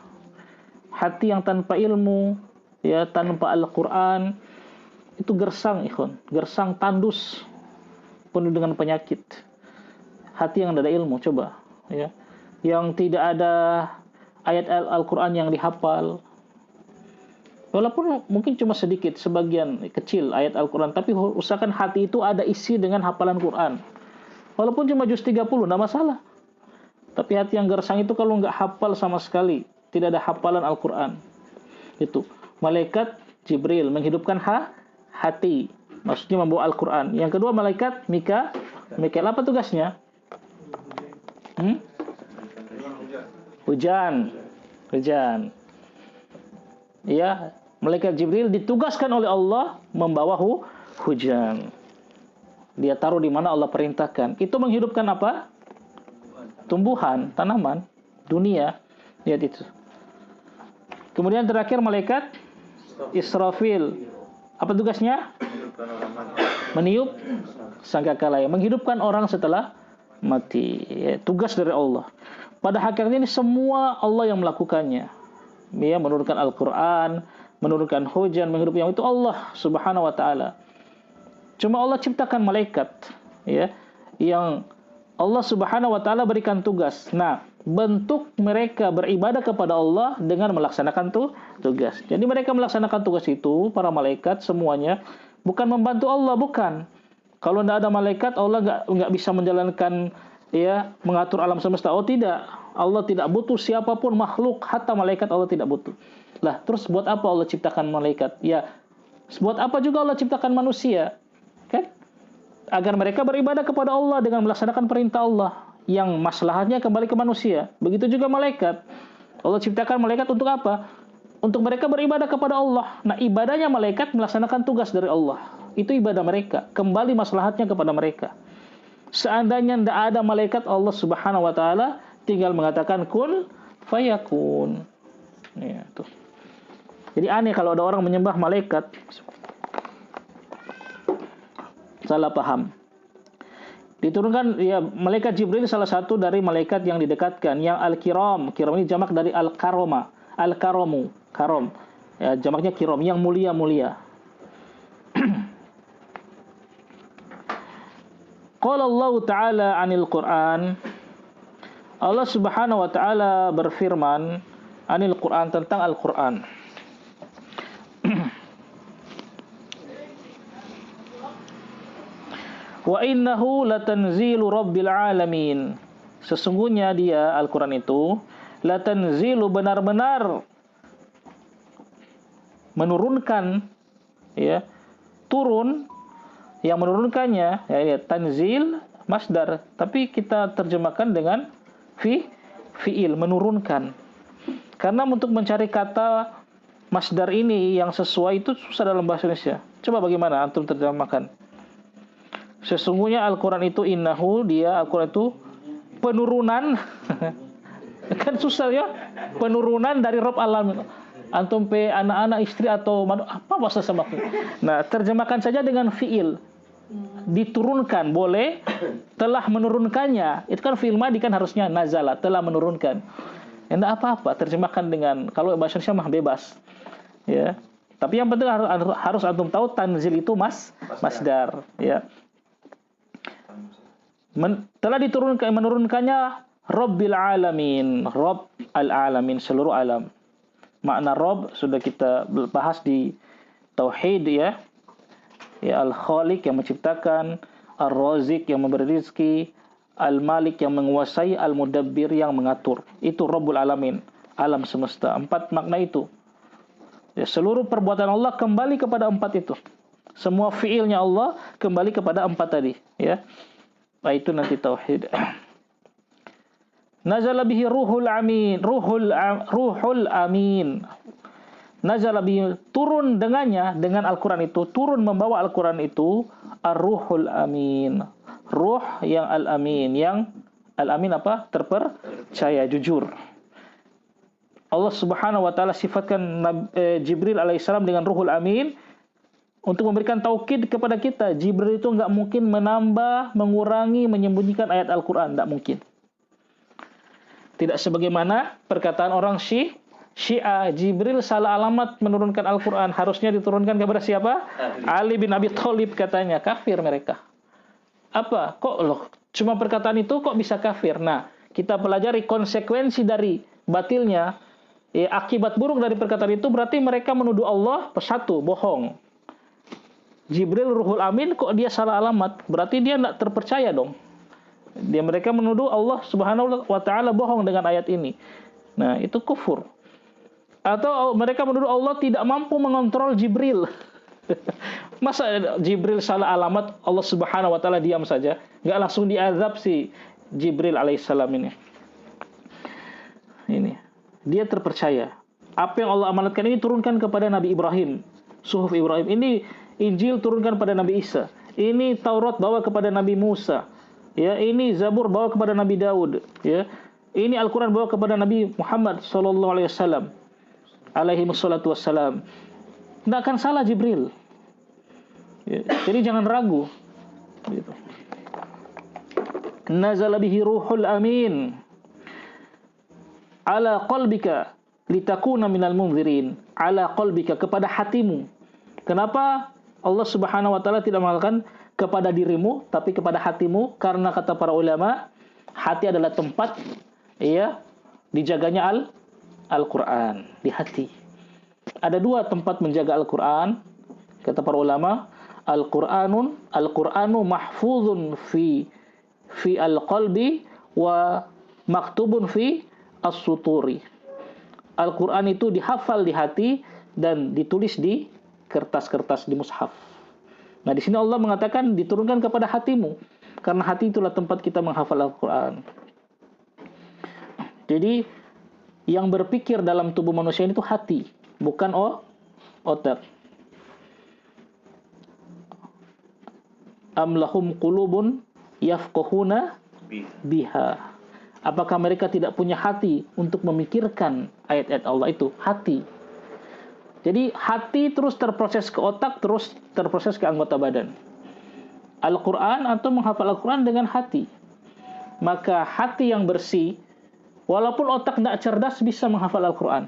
Hati yang tanpa ilmu, ya, tanpa Al-Quran, itu gersang, ikhwan. Gersang, tandus, penuh dengan penyakit. Hati yang ada ilmu, coba, ya. Yang tidak ada ayat Al-Quran yang dihafal. Walaupun mungkin cuma sedikit, sebagian kecil ayat Al-Quran, tapi usahakan hati itu ada isi dengan hafalan Quran. Walaupun cuma juz 30, tidak masalah. Tapi hati yang gersang itu kalau nggak hafal sama sekali, tidak ada hafalan Al-Quran. Itu malaikat Jibril menghidupkan hati, maksudnya membawa Al-Quran. Yang kedua malaikat Mikail, apa tugasnya? Hujan. Ya, malaikat Jibril ditugaskan oleh Allah membawa hujan. Dia taruh di mana Allah perintahkan. Itu menghidupkan apa? Tumbuhan, tanaman, dunia. Lihat itu. Kemudian terakhir malaikat Israfil. Apa tugasnya? Meniup sangkakala, yang menghidupkan orang setelah mati. Ya, tugas dari Allah. Pada hakikatnya ini semua Allah yang melakukannya. Ya, menurunkan Al-Quran, menurunkan hujan, menghidupkan itu Allah Subhanahu wa taala. Cuma Allah ciptakan malaikat, ya, yang Allah Subhanahu wa taala berikan tugas. Nah, bentuk mereka beribadah kepada Allah dengan melaksanakan tugas. Jadi mereka melaksanakan tugas itu, para malaikat semuanya bukan membantu Allah, bukan. Kalau tidak ada malaikat, Allah nggak bisa menjalankan, ya, mengatur alam semesta. Oh tidak, Allah tidak butuh siapapun makhluk, hatta malaikat Allah tidak butuh. Lah, terus buat apa Allah ciptakan malaikat? Ya, buat apa juga Allah ciptakan manusia? Kan? Agar mereka beribadah kepada Allah dengan melaksanakan perintah Allah yang maslahatnya kembali ke manusia. Begitu juga malaikat. Allah ciptakan malaikat untuk apa? Untuk mereka beribadah kepada Allah. Nah, ibadahnya malaikat melaksanakan tugas dari Allah. Itu ibadah mereka. Kembali maslahatnya kepada mereka. Seandainya tidak ada malaikat, Allah Subhanahu wa taala tinggal mengatakan kun fayakun. Ya, tuh. Jadi aneh kalau ada orang menyembah malaikat. Salah paham. Diturunkan, ya, malaikat Jibril salah satu dari malaikat yang didekatkan, yang al-kiram. Kiram ini jamak dari al-karoma. Al-karomu, karom. Ya, jamaknya kiram, yang mulia-mulia. Qala Allah Ta'ala 'anil Qur'an. Allah Subhanahu wa taala berfirman 'anil Qur'an, tentang Al-Qur'an. Wa innahu latanzilu rabbil alamin. Sesungguhnya dia, Al-Quran itu, latanzilu, benar-benar menurunkan, ya, turun, yang menurunkannya, ya, tanzil masdar, tapi kita terjemahkan dengan fi'il, menurunkan. Karena untuk mencari kata masdar ini yang sesuai itu susah dalam bahasa Indonesia. Coba bagaimana antum terjemahkan? Sesungguhnya Al-Quran itu innahu, dia Al-Quran itu penurunan. Kan susah ya, penurunan dari Rabb alam. Antum pe anak-anak, istri, atau apa bahasa sama. Nah, terjemahkan saja dengan fiil. Diturunkan boleh, telah menurunkannya. Itu kan fiil madi, kan harusnya nazala, telah menurunkan. Ya, enggak apa-apa, terjemahkan dengan, kalau bahasa Indonesia mah bebas. Ya. Tapi yang penting harus antum tahu tanzil itu masdar, ya. Telah diturunkan, menurunkannya Rabbil Alamin, Rabb al-Alamin, seluruh alam. Makna Rabb sudah kita bahas di Tauhid, ya. Ya, Al-Khaliq yang menciptakan, Ar-Razik yang memberi rezeki, Al-Malik yang menguasai, Al-Mudabbir yang mengatur. Itu Rabbul Alamin, alam semesta. 4 makna itu. Ya, seluruh perbuatan Allah kembali kepada 4 itu. Semua fiilnya Allah kembali kepada 4 tadi, ya. Itu nanti tauhid. Nazala bihi ruhul amin, ruhul amin. Nazala bihi, turun dengannya, dengan Al-Quran itu, turun membawa Al-Quran itu, ar-ruhul amin. Ruh yang al-amin, yang al-amin apa? Terpercaya, jujur. Allah Subhanahu wa taala sifatkan Jibril alaihissalam dengan ruhul amin untuk memberikan taukid kepada kita. Jibril itu enggak mungkin menambah, mengurangi, menyembunyikan ayat Al-Quran. Enggak mungkin. Tidak sebagaimana perkataan orang Syiah. Jibril salah alamat menurunkan Al-Quran. Harusnya diturunkan kepada siapa? Ali bin Abi Thalib, katanya. Kafir mereka. Apa? Kok loh, cuma perkataan itu kok bisa kafir? Nah, kita pelajari konsekuensi dari batilnya. Ya, akibat buruk dari perkataan itu berarti mereka menuduh Allah, satu, bohong. Jibril ruhul amin, kok dia salah alamat? Berarti dia tidak terpercaya dong. Mereka menuduh Allah Subhanahu wa taala bohong dengan ayat ini. Nah, itu kufur. Atau mereka menuduh Allah tidak mampu mengontrol Jibril. Masa Jibril salah alamat, Allah Subhanahu wa taala diam saja, enggak langsung diazab si Jibril alaihissalam ini. Ini. Dia terpercaya. Apa yang Allah amanatkan ini turunkan kepada Nabi Ibrahim. Suhuf Ibrahim. Ini Injil turunkan pada Nabi Isa. Ini Taurat bawa kepada Nabi Musa. Ya, ini Zabur bawa kepada Nabi Daud. Ya, ini Al-Quran bawa kepada Nabi Muhammad sallallahu alaihi wasallam. Alaihi wassalatu wassalam. Tidak akan salah Jibril. Ya, jadi jangan ragu. Gitu. Nazala bihi ruhul amin ala qalbika litakuna minal munzirin. Ala qalbika, kepada hatimu. Kenapa Allah Subhanahu wa taala tidak mengatakan kepada dirimu tapi kepada hatimu? Karena kata para ulama, hati adalah tempat dijaganya Al-Qur'an, di hati. Ada dua tempat menjaga Al-Qur'an. Kata para ulama, Al-Qur'anu mahfuzun fi al-qalbi wa maktubun fi as-suturi. Al-Qur'an itu dihafal di hati dan ditulis di kertas-kertas di mushaf. Nah, di sini Allah mengatakan diturunkan kepada hatimu, karena hati itulah tempat kita menghafal Al-Qur'an. Jadi yang berpikir dalam tubuh manusia itu hati, bukan otak. Am lahum qulubun yafqahuna biha. Apakah mereka tidak punya hati untuk memikirkan ayat-ayat Allah itu? Hati. Jadi hati terus terproses ke otak, terus terproses ke anggota badan. Al-Quran atau menghafal Al-Quran dengan hati. Maka hati yang bersih, walaupun otak tidak cerdas, bisa menghafal Al-Quran.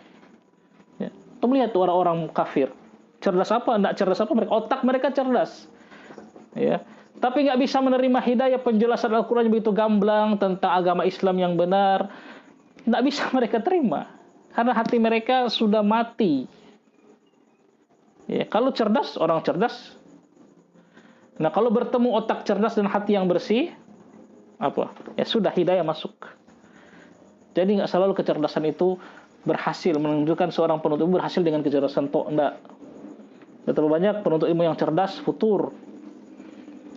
Ya. Kita melihat orang-orang kafir. Cerdas apa? Tidak cerdas apa? Otak mereka cerdas. Ya. Tapi nggak bisa menerima hidayah penjelasan Al-Quran yang begitu gamblang tentang agama Islam yang benar. Nggak bisa mereka terima. Karena hati mereka sudah mati. Ya, kalau cerdas, orang cerdas. Nah, kalau bertemu otak cerdas dan hati yang bersih, apa? Ya sudah, hidayah masuk. Jadi nggak selalu kecerdasan itu berhasil menunjukkan seorang penuntut ilmu berhasil dengan kecerdasan enggak. Terlalu banyak penuntut ilmu yang cerdas futur.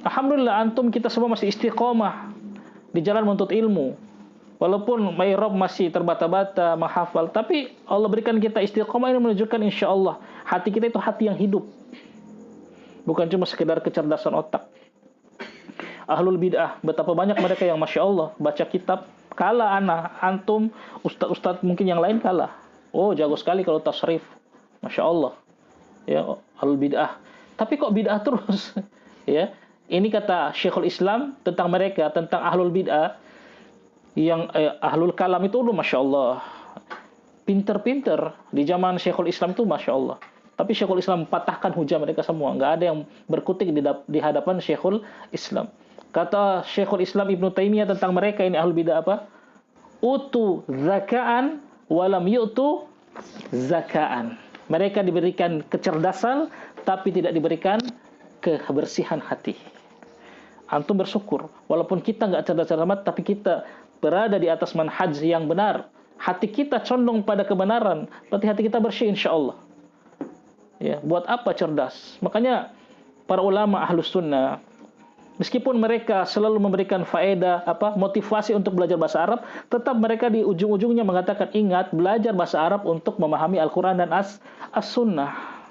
Alhamdulillah antum kita semua masih istiqomah di jalan menuntut ilmu. Walaupun mi'rab masih terbata-bata menghafal, tapi Allah berikan kita istiqomah ini menunjukkan insyaallah hati kita itu hati yang hidup. Bukan cuma sekedar kecerdasan otak. Ahlul bid'ah, betapa banyak mereka yang Masya Allah baca kitab, kalah antum, ustaz-ustaz mungkin yang lain kalah. Oh, jago sekali kalau tasrif. Masya Allah. Ya, ahlul bid'ah. Tapi kok bid'ah terus? Ya, ini kata Syekhul Islam tentang mereka, tentang ahlul bid'ah, yang ahlul kalam itu Masya Allah. Pinter-pinter di zaman Syekhul Islam itu Masya Allah. Tapi Syekhul Islam patahkan hujah mereka semua. Nggak ada yang berkutik di hadapan Syekhul Islam. Kata Syekhul Islam Ibnu Taimiyah tentang mereka ini ahlul bid'ah apa? Utu zakaan walam yu'tu zakaan. Mereka diberikan kecerdasan tapi tidak diberikan kebersihan hati. Antum bersyukur, walaupun kita nggak cerdas-cerdas amat, tapi kita berada di atas manhaj yang benar. Hati kita condong pada kebenaran, berarti hati kita bersih insya Allah. Ya, buat apa cerdas? Makanya para ulama ahlus sunnah, meskipun mereka selalu memberikan faedah, motivasi untuk belajar bahasa Arab, tetap mereka di ujung-ujungnya mengatakan, ingat, belajar bahasa Arab untuk memahami Al-Quran dan As-Sunnah.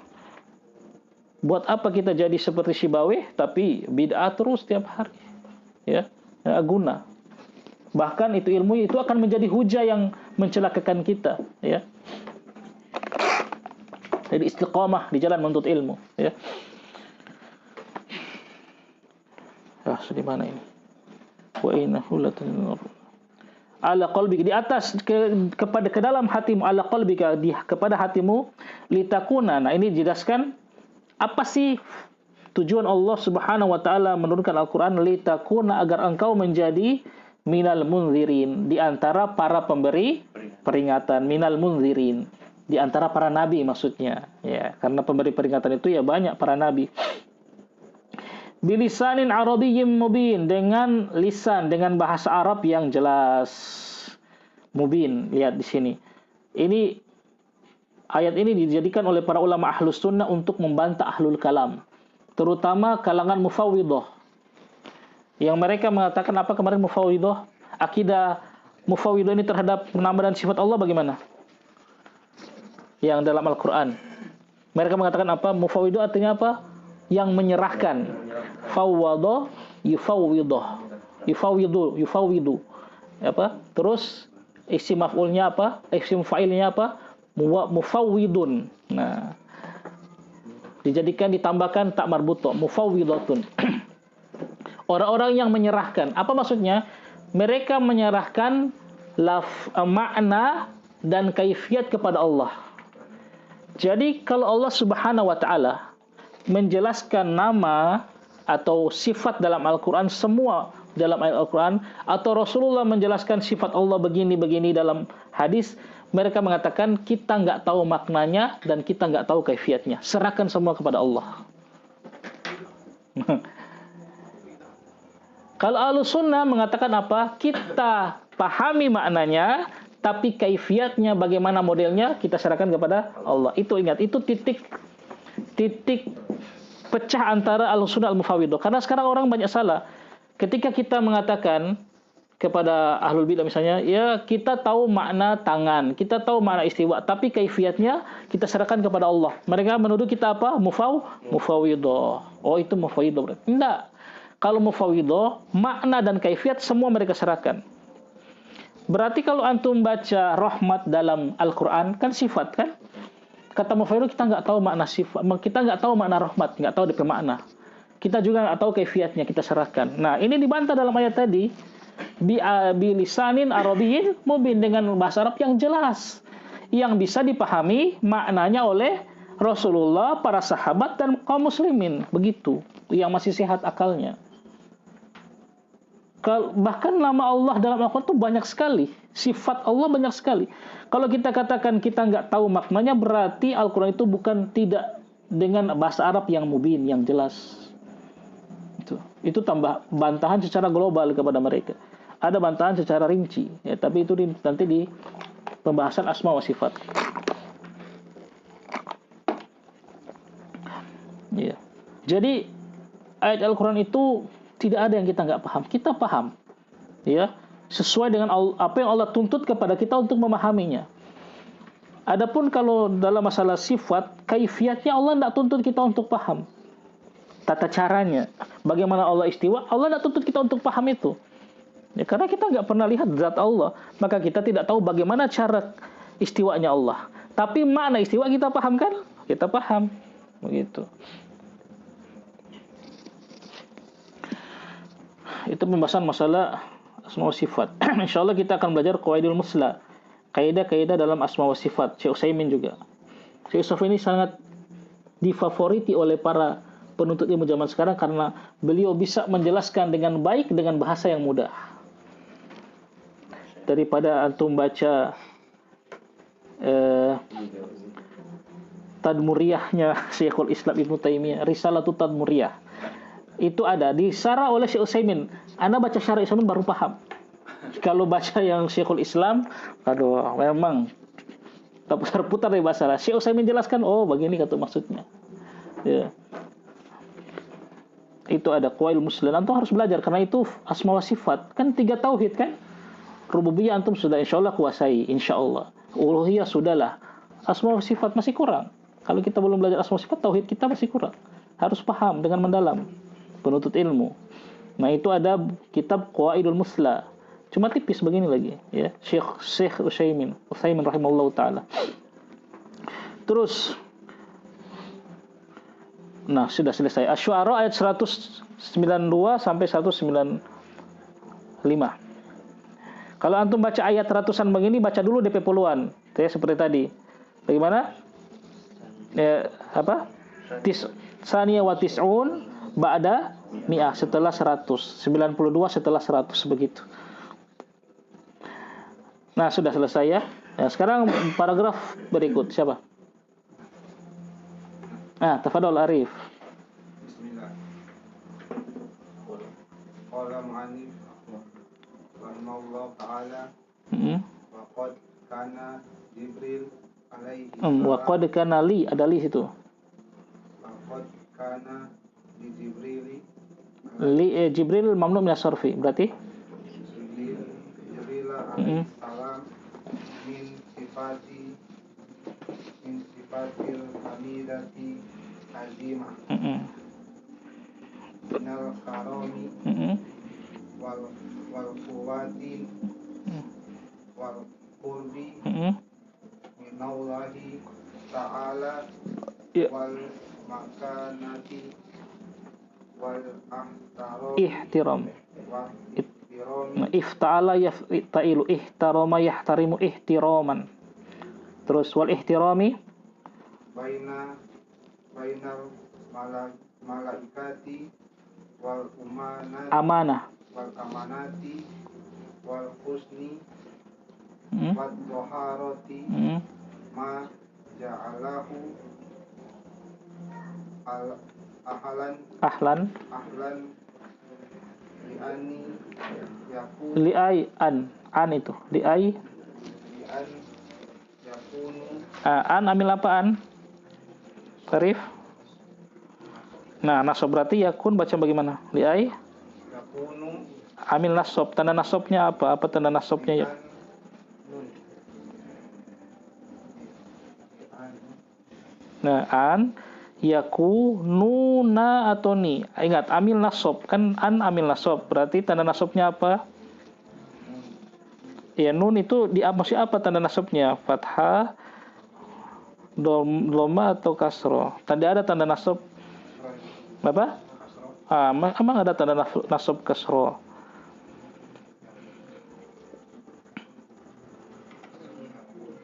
Buat apa kita jadi seperti Syibawih, tapi bid'ah terus setiap hari. Ya, nggak guna. Bahkan itu ilmu itu akan menjadi hujah yang mencelakakan kita. Ya. Jadi istiqamah di jalan menuntut ilmu. Ya. Di mana ini? Wa innahu latanur. Ala qalbika, di atas kepada ke dalam hatimu, ala qalbika, kepada hatimu, litakuna. Nah, ini dijelaskan apa sih tujuan Allah Subhanahu wa taala menurunkan Al-Qur'an, litakuna, agar engkau menjadi minal munzirin, di antara para pemberi peringatan, minal munzirin, di antara para nabi maksudnya. Ya, karena pemberi peringatan itu ya banyak para nabi. Bilisanin arabiyyin mubin, dengan lisan, dengan bahasa Arab yang jelas. Mubin, lihat di sini. Ini ayat ini dijadikan oleh para ulama ahlus sunnah untuk membantah ahlul kalam, terutama kalangan mufawwidah, yang mereka mengatakan apa kemarin mufawwidah, akidah mufawwidah ini terhadap nama dan sifat Allah bagaimana? Yang dalam Al-Quran mereka mengatakan apa? Mufawwidah artinya apa? Yang menyerahkan. Fawwadah yufawwidah, yufawwidu apa? Terus isim maf'ulnya apa? Isim fa'ilnya apa? Mufawwidun. Nah, ditambahkan tak marbuto, mufawwidatun. Orang-orang yang menyerahkan. Apa maksudnya? Mereka menyerahkan makna dan kaifiat kepada Allah. Jadi kalau Allah Subhanahu wa taala menjelaskan nama atau sifat dalam Al-Qur'an, semua dalam Al-Qur'an, atau Rasulullah menjelaskan sifat Allah begini-begini dalam hadis, mereka mengatakan kita nggak tahu maknanya dan kita nggak tahu kaifiatnya. Serahkan semua kepada Allah. Kalau Ahlussunnah mengatakan apa? Kita pahami maknanya, tapi kaifiatnya bagaimana modelnya kita serahkan kepada Allah. Itu ingat, itu titik pecah antara Ahlussunnah al-Mufawwidah. Karena sekarang orang banyak salah. Ketika kita mengatakan kepada Ahlul Bidah misalnya, ya kita tahu makna tangan, kita tahu makna istiwa, tapi kaifiatnya kita serahkan kepada Allah. Mereka menuduh kita apa? Mufawwidah. Oh, itu Mufawwidah berarti. Enggak. Kalau Mufawwidah, makna dan kaifiat semua mereka serahkan. Berarti kalau antum baca rahmat dalam Al-Quran, kan sifat kan? Kata Mufawwidah, kita nggak tahu makna sifat, kita nggak tahu makna rahmat, nggak tahu DP makna. Kita juga nggak tahu kaifiatnya, kita serahkan. Nah, ini dibantah dalam ayat tadi. Bilisanin Arabiyyin mubin, dengan bahasa Arab yang jelas, yang bisa dipahami maknanya oleh Rasulullah, para sahabat, dan kaum muslimin. Begitu, yang masih sehat akalnya. Bahkan nama Allah dalam Al-Quran itu banyak sekali. Sifat Allah banyak sekali. Kalau kita katakan kita nggak tahu maknanya, berarti Al-Quran itu bukan tidak dengan bahasa Arab yang mubin, yang jelas. Itu tambah bantahan secara global kepada mereka. Ada bantahan secara rinci, ya, tapi itu nanti di pembahasan asma wa sifat. Ya. Jadi ayat Al-Quran itu tidak ada yang kita nggak paham. Kita paham, ya, sesuai dengan apa yang Allah tuntut kepada kita untuk memahaminya. Adapun kalau dalam masalah sifat, kaifiatnya Allah tidak tuntut kita untuk paham. Tata caranya, bagaimana Allah istiwa, Allah tidak tuntut kita untuk paham itu. Ya, karena kita nggak pernah lihat zat Allah, maka kita tidak tahu bagaimana cara istiwanya Allah. Tapi makna istiwa kita paham kan? Kita paham, begitu. Itu pembahasan masalah asma wa sifat. Insyaallah kita akan belajar qawaidul musla, kaidah-kaidah dalam asma wa sifat. Syekh Utsaimin juga. Syekh Utsaimin ini sangat difavoriti oleh para penuntut ilmu zaman sekarang karena beliau bisa menjelaskan dengan baik dengan bahasa yang mudah. Daripada antum baca Tadmuriyahnya Syekhul Islam Ibnu Taimiyah, Risalatut Tadmuriyah. Itu ada disarah oleh Syekh Utsaimin. Anda baca syarah Utsaimin baru paham. Kalau baca yang Syekhul Islam, aduh, memang terputar dari bahasa. Syekh Utsaimin jelaskan, oh begini kata maksudnya. Ya. Itu ada qawaidul muslim. Antum harus belajar karena itu asma wa sifat. Kan 3 tauhid kan? Rububiyah antum sudah insyaallah kuasai, insyaallah. Uluhiyah sudahlah. Asma wa sifat masih kurang. Kalau kita belum belajar asma wa sifat, tauhid kita masih kurang. Harus paham dengan mendalam. Penuntut ilmu. Nah, itu ada kitab Qawaidul Musla. Cuma tipis begini lagi, ya. Syekh Utsaimin rahimahullahu taala. Terus nah, sudah selesai. Asy-Syu'ara ayat 192 sampai 195. Kalau antum baca ayat ratusan begini, baca dulu DP puluhan. Ya, seperti tadi. Bagaimana? Ya, apa? Saniyah wa tis'un ba'da mi'ah, setelah 100. 92 setelah 100, begitu. Nah, sudah selesai ya. Ya, sekarang paragraf berikut. Siapa? Tafadhol Arif. Bismillah. Qala mu'annif rahimahullah ta'ala wa qad kana Jibril alaihi salam Wa qad kana li, ada li situ. wa qad kana li Jibril Jibril mamnu min as-sarfi, berarti Jibril alaihi salam min sifatil hamidati azimah minal karami wal quwwati wal qurbi minallahi ta'ala wal makanati wal ihtiram. wal It- ihtirami Ifta'ala yaftailu, ihtarama yahtarimu ihtiraman. Terus wal ihtirami bainal malaikati wal amanah. amanati wal husni Hmm? wal dhaharati Hmm? ma ja'alahu al ahlan li'ani yakun Li'ai an itu li'ai li'an yakunu an ambil apaan? Tarif. Nah, nasab berarti yakun baca bagaimana? Li'ai yakunu amil nasab. Tanda nasabnya apa? Apa tanda nasabnya ya? nun li'an Nah, an yakununa atau ni. Ingat, amil nasab. Kan an amil nasab. Berarti tanda nasabnya apa? Ya, nun itu masih apa tanda nasabnya? Fathah, dhamma atau kasroh? Tadi ada tanda nasab apa? Emang ada tanda nasab kasroh.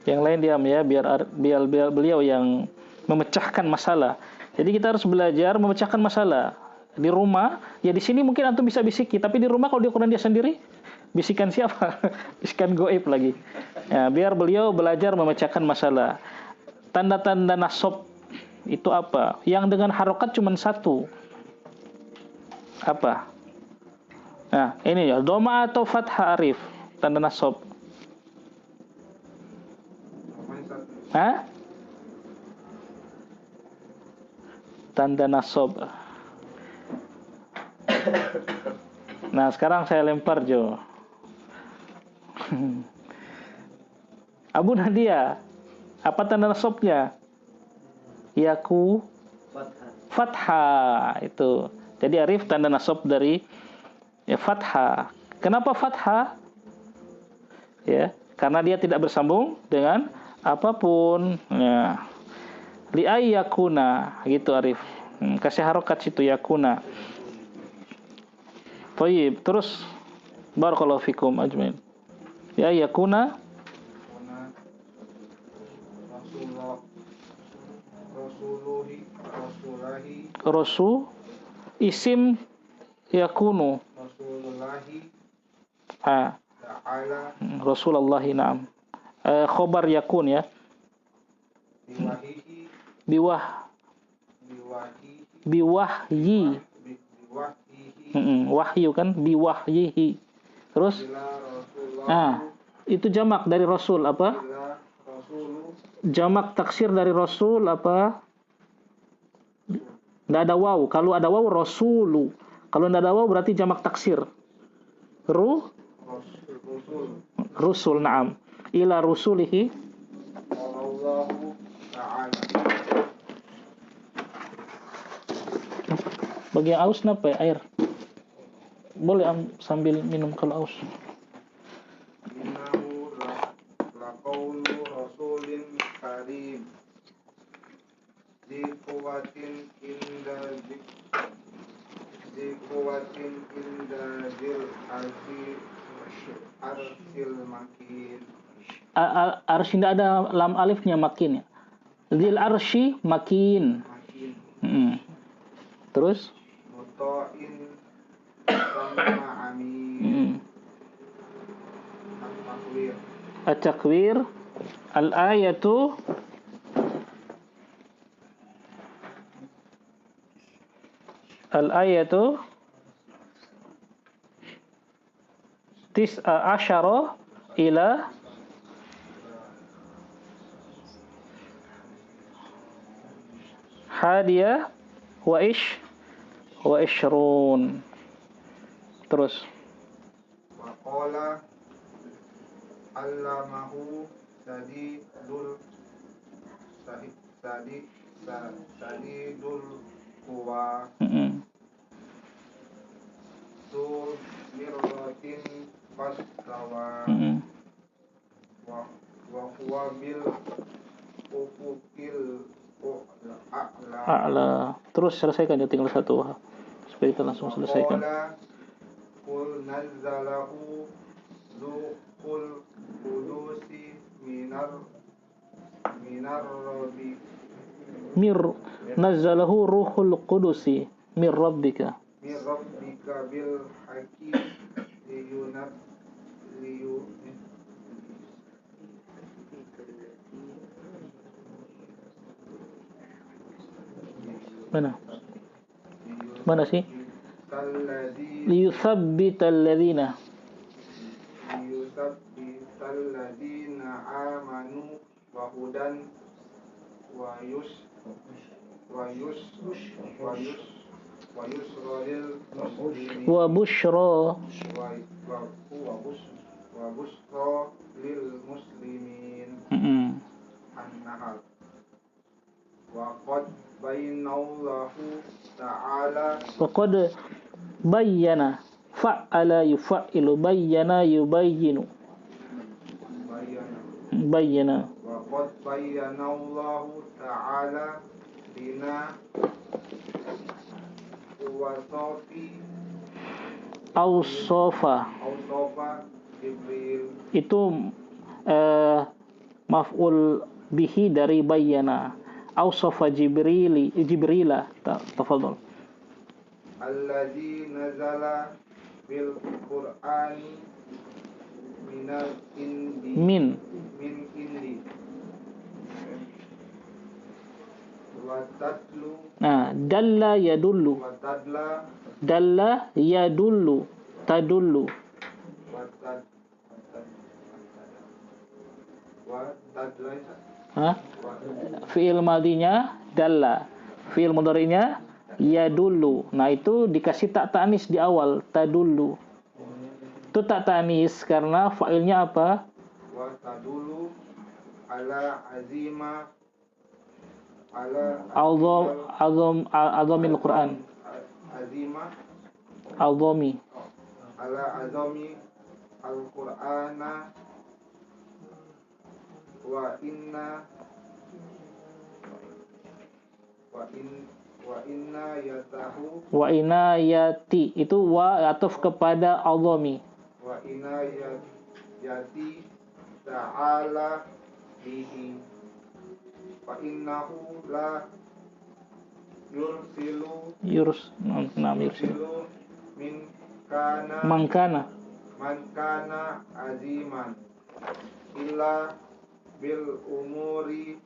Yang lain diam ya, biar beliau yang memecahkan masalah. Jadi kita harus belajar memecahkan masalah. Di rumah, ya di sini mungkin antum bisa bisiki, tapi di rumah kalau di Quran dia sendiri, bisikan siapa? Bisikan goib lagi. Ya, biar beliau belajar memecahkan masalah. Tanda-tanda nasab itu apa? Yang dengan harokat cuma satu. Apa? Nah, ini ya, doma atau fathah arif, tanda nasab. Hah? Tanda nasab. Nah, sekarang saya lempar Jo. Abu Nadia, apa tanda nasabnya? Yaku fathah itu. Jadi arif tanda nasab dari ya fathah. Kenapa fathah? Ya, karena dia tidak bersambung dengan apapun. Ya. Li'ay yakuna gitu arif. Kasih harokat situ yakuna. Baik, terus barakallahu fikum ajmain. Ya yakuna rasul isim yakunu rasulullahi ta'ala ta'ala Rasulullahi na'am. Khobar yakun ya. biwahihi Biwah biwahihi biwahyi. biwahihi Wahyu kan biwahyihi. Terus ila rasulullah itu jamak dari rasul apa? ila rasulu Jamak taksir dari rasul apa? Nggak ada waw. Kalau ada waw rasulu. Kalau nggak ada waw berarti jamak taksir. rasul Rusul na'am. Ila rusulihi. Allahu ta'ala Bagi yang aus kenapa ya? Air. Boleh sambil minum kalau aus. innahu laqawlu rasulin karim di kuwatin inda zil arsil makin Arsy tidak ada lam alifnya makin ya. Zil arsy makin. Terus muto'in sama amin at-takwir al-ayatu asyara ila hadiyah wa ishrun. Terus waqala allamahu sadidul quwa tu mirratin fastawa wa huwa bil ufukil a'la. A'la. Terus selesaikan ya, tinggal satu supaya kita langsung selesaikan. Waqala qul nazzalahu Ruhul Qudusi minar rabbi Mir nazzalahu ruhul qudusi mir rabbika. mir rabbika bil haqqi liyunab liyu Mana sih? Liyuthabbital ladzina amanu wa hudan wa yusrolil muslimin wa busyra wa busra lil muslimin. An-Nahl. Wa qad bayyanahu ta'ala faqad bayyana fa'ala yuf'ilu bayyana yubayyinu bayyana wa qad bayyanahu ta'ala lina wasafi awsafa Jibril itu maf'ul bihi dari bayyana. Awsafa Jibrila. Tafadhal. alladzi nazala bil Qur'ani minal indi Min indi wa tatlu dalla yadullu. wa tadla Dalla yadullu tadullu. wa tadla Fi'il madinya dalla, fi'il mudhari'nya yadullu. Nah, itu dikasih tak ta'nis di awal, tadullu. Itu tak ta'nis karena fa'ilnya apa? wa tadulu ala azima ala Azamil Quran. azima Azami. ala azami al-Qur'ana wa inna yatahu Wa inayati itu wa atuf kepada azami. wa inna yati ta'ala bihi fa innahu la yursilu min kana Man kana aziman illa bil umuri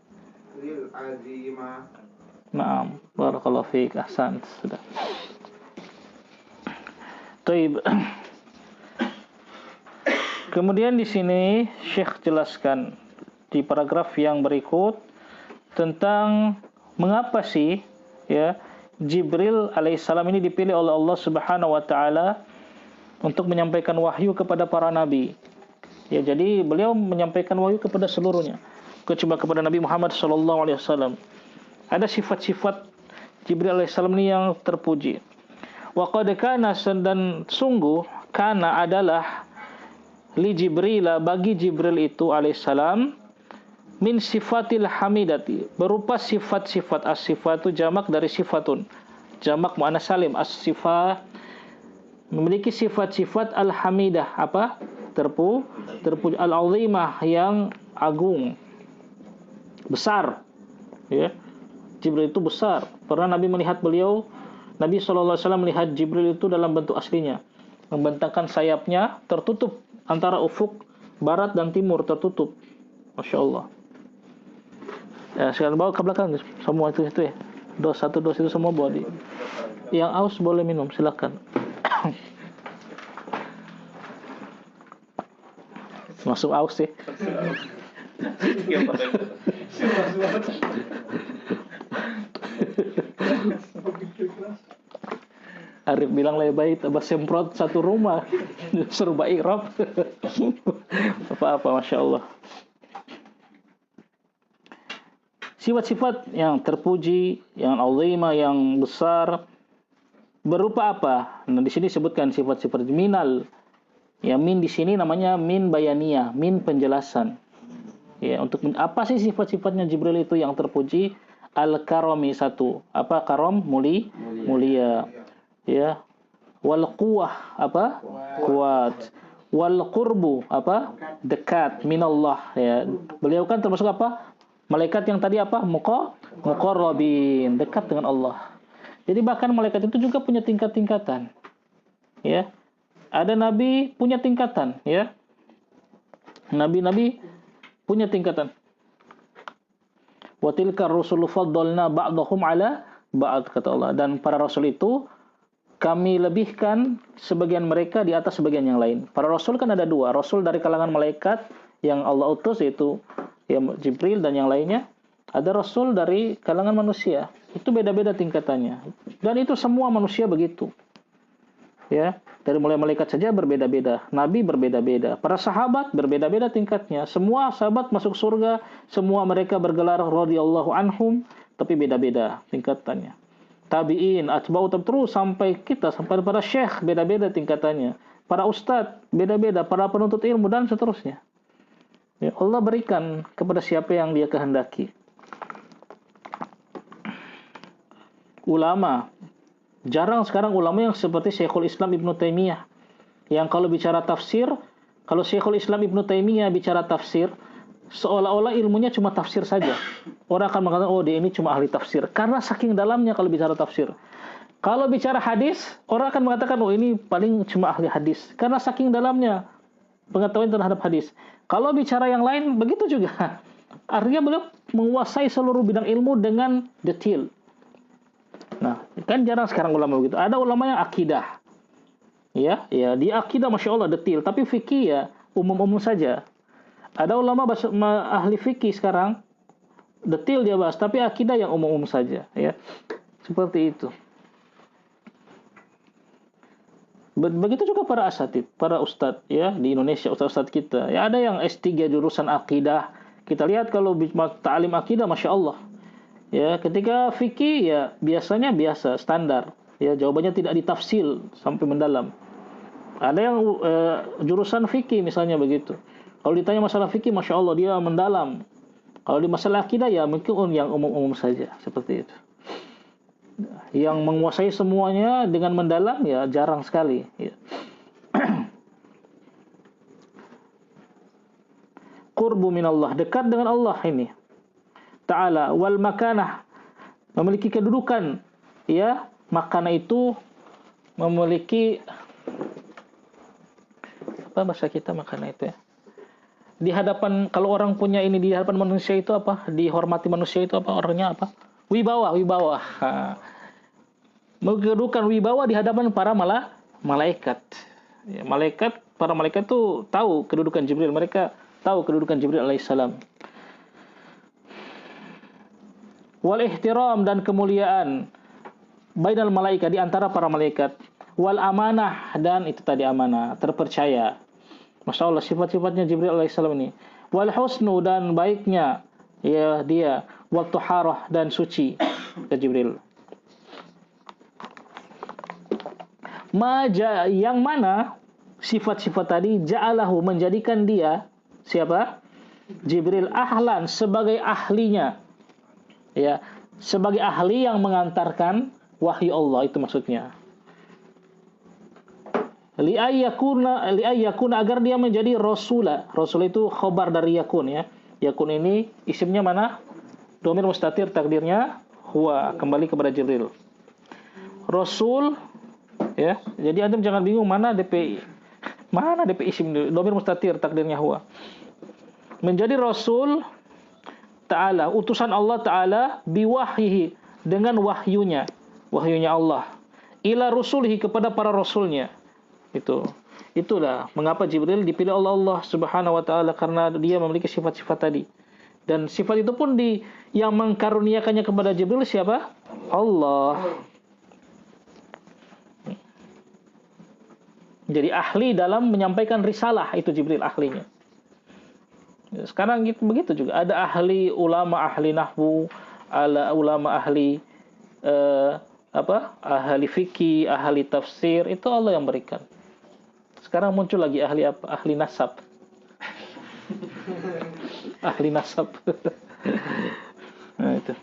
lil azima. Naam, barakallahu fiik, ahsan. Sudah. Taib. Kemudian di sini Syekh jelaskan di paragraf yang berikut tentang mengapa sih ya Jibril alaihissalam ini dipilih oleh Allah Subhanahu wa taala untuk menyampaikan wahyu kepada para nabi. Ya, jadi beliau menyampaikan wahyu kepada seluruhnya, kecuali kepada Nabi Muhammad sallallahu alaihi wasallam. Ada sifat-sifat Jibril alaihissalam ini yang terpuji. Wa qad kana, dan sungguh kana adalah li Jibril, bagi Jibril itu alaihissalam, min sifatil hamidati, berupa sifat-sifat. As-sifatu jamak dari sifatun, jamak muannas salim. As-sifat memiliki sifat-sifat al-hamidah, apa? Terpuji, al-azimah, yang agung, besar. Ya, Jibril itu besar. Pernah Nabi melihat beliau, Nabi SAW melihat Jibril itu dalam bentuk aslinya, membentangkan sayapnya, tertutup antara ufuk barat dan timur, tertutup. Masya Allah. Ya, sekarang bawa ke belakang semua itu ya. Dos itu semua bawa di. Yang aus boleh minum, silakan. Masuk aus sih. Arif bilang lebih baik tambah semprot satu rumah serba ikrab. Apa-apa, Masya Allah. Sifat-sifat yang terpuji, yang azimah, yang besar, berupa apa? Nah, di sini sebutkan sifat-sifat minal. Ya, min di sini namanya min bayaniyah, min penjelasan. Ya, untuk apa sih sifat-sifatnya Jibril itu yang terpuji? Al-karami satu. Apa karam? Mulia. Ya. Wal quwwah apa? Kuat. Wal qurbu apa? Dekat minallah ya. Beliau kan termasuk apa? Malaikat yang tadi apa? Muqarrabin, dekat dengan Allah. Jadi bahkan malaikat itu juga punya tingkat-tingkatan. Ya. Ada nabi punya tingkatan, ya. Nabi-nabi punya tingkatan. Wa tilka rusulu faddalna ba'dahum ala ba'd, kata Allah. Dan para rasul itu kami lebihkan sebagian mereka di atas sebagian yang lain. Para rasul kan ada dua. Rasul dari kalangan malaikat yang Allah utus, yaitu ya Jibril dan yang lainnya. Ada rasul dari kalangan manusia. Itu beda-beda tingkatannya. Dan itu semua manusia begitu. Ya, dari mulai malaikat saja berbeda-beda, nabi berbeda-beda, para sahabat berbeda-beda tingkatnya. Semua sahabat masuk surga, semua mereka bergelar radhiyallahu anhum, tapi beda-beda tingkatannya. Tabi'in, atba'u terus sampai kita, sampai para syekh beda-beda tingkatannya. Para ustadz beda-beda, para penuntut ilmu dan seterusnya. Ya, Allah berikan kepada siapa yang Dia kehendaki. Ulama, jarang sekarang ulama yang seperti Syekhul Islam Ibnu Taimiyah, yang kalau bicara tafsir, kalau Syekhul Islam Ibnu Taimiyah bicara tafsir, seolah-olah ilmunya cuma tafsir saja. Orang akan mengatakan, oh dia ini cuma ahli tafsir, karena saking dalamnya kalau bicara tafsir. Kalau bicara hadis, orang akan mengatakan, oh ini paling cuma ahli hadis, karena saking dalamnya pengetahuan terhadap hadis. Kalau bicara yang lain, begitu juga. Artinya beliau menguasai seluruh bidang ilmu dengan detail. Nah, kan jarang sekarang ulama begitu. Ada ulama yang akidah. Ya, di akidah Masya Allah detail. Tapi fikih ya umum-umum saja. Ada ulama ahli fikih sekarang, detail dia bahas. Tapi akidah yang umum-umum saja. Ya, seperti itu. Begitu juga para asatid, para ustadz ya di Indonesia, ustadz-ustadz kita. Ya, ada yang S3 jurusan akidah. Kita lihat kalau ta'lim akidah Masya Allah. Ya, ketika fikih ya biasanya biasa, standar. Ya, jawabannya tidak ditafsil sampai mendalam. Ada yang jurusan fikih misalnya begitu. Kalau ditanya masalah fikih, Masya Allah dia mendalam. Kalau di masalah akidah ya mungkin yang umum-umum saja, seperti itu. Yang menguasai semuanya dengan mendalam ya jarang sekali. Ya. Qurbu minallah, dekat dengan Allah ini. Ta'ala wal makanah, memiliki kedudukan, ya. Makanah itu memiliki apa bahasa kita makanah itu ya? Di hadapan, kalau orang punya ini di hadapan manusia itu apa? Dihormati manusia itu apa? Orangnya apa? Wibawa. Kedudukan wibawa di hadapan para malaikat. Ya, para malaikat tuh tahu kedudukan Jibril, mereka tahu kedudukan Jibril alaihissalam. Wal ihtiram, dan kemuliaan bainal malaikat, di antara para malaikat. Wal amanah, dan itu tadi amanah, terpercaya. Masya Allah sifat-sifatnya Jibril alaihissalam ini. Wal husnu, dan baiknya ya dia. Wal tuharah, dan suci ke Jibril. Yang mana sifat-sifat tadi ja'alahu, menjadikan dia siapa? Jibril ahlan, sebagai ahlinya. Ya, sebagai ahli yang mengantarkan wahyu Allah, itu maksudnya. Li'ayyakuna, agar dia menjadi rasula. Rasul itu khobar dari yakun ya. Yakun ini isimnya mana? Dhamir mustatir, takdirnya huwa, kembali kepada Jibril. Rasul ya. Jadi antum jangan bingung mana DP isim, dhamir mustatir, takdirnya huwa. Menjadi rasul Ta'ala, utusan Allah Ta'ala, biwahyihi, dengan wahyunya Allah, ila rusulihi, kepada para rasulnya. Itulah mengapa Jibril dipilih Allah Subhanahu wa Ta'ala, karena dia memiliki sifat-sifat tadi. Dan sifat itu pun yang mengkaruniakannya kepada Jibril siapa? Allah. Jadi ahli dalam menyampaikan risalah, itu Jibril ahlinya. Sekarang begitu juga. Ada ahli ulama, ahli nahwu, ulama ahli ahli fikih, ahli tafsir, itu Allah yang berikan. Sekarang muncul lagi ahli apa? Ahli nasab. Ahli nasab. Nah, itu.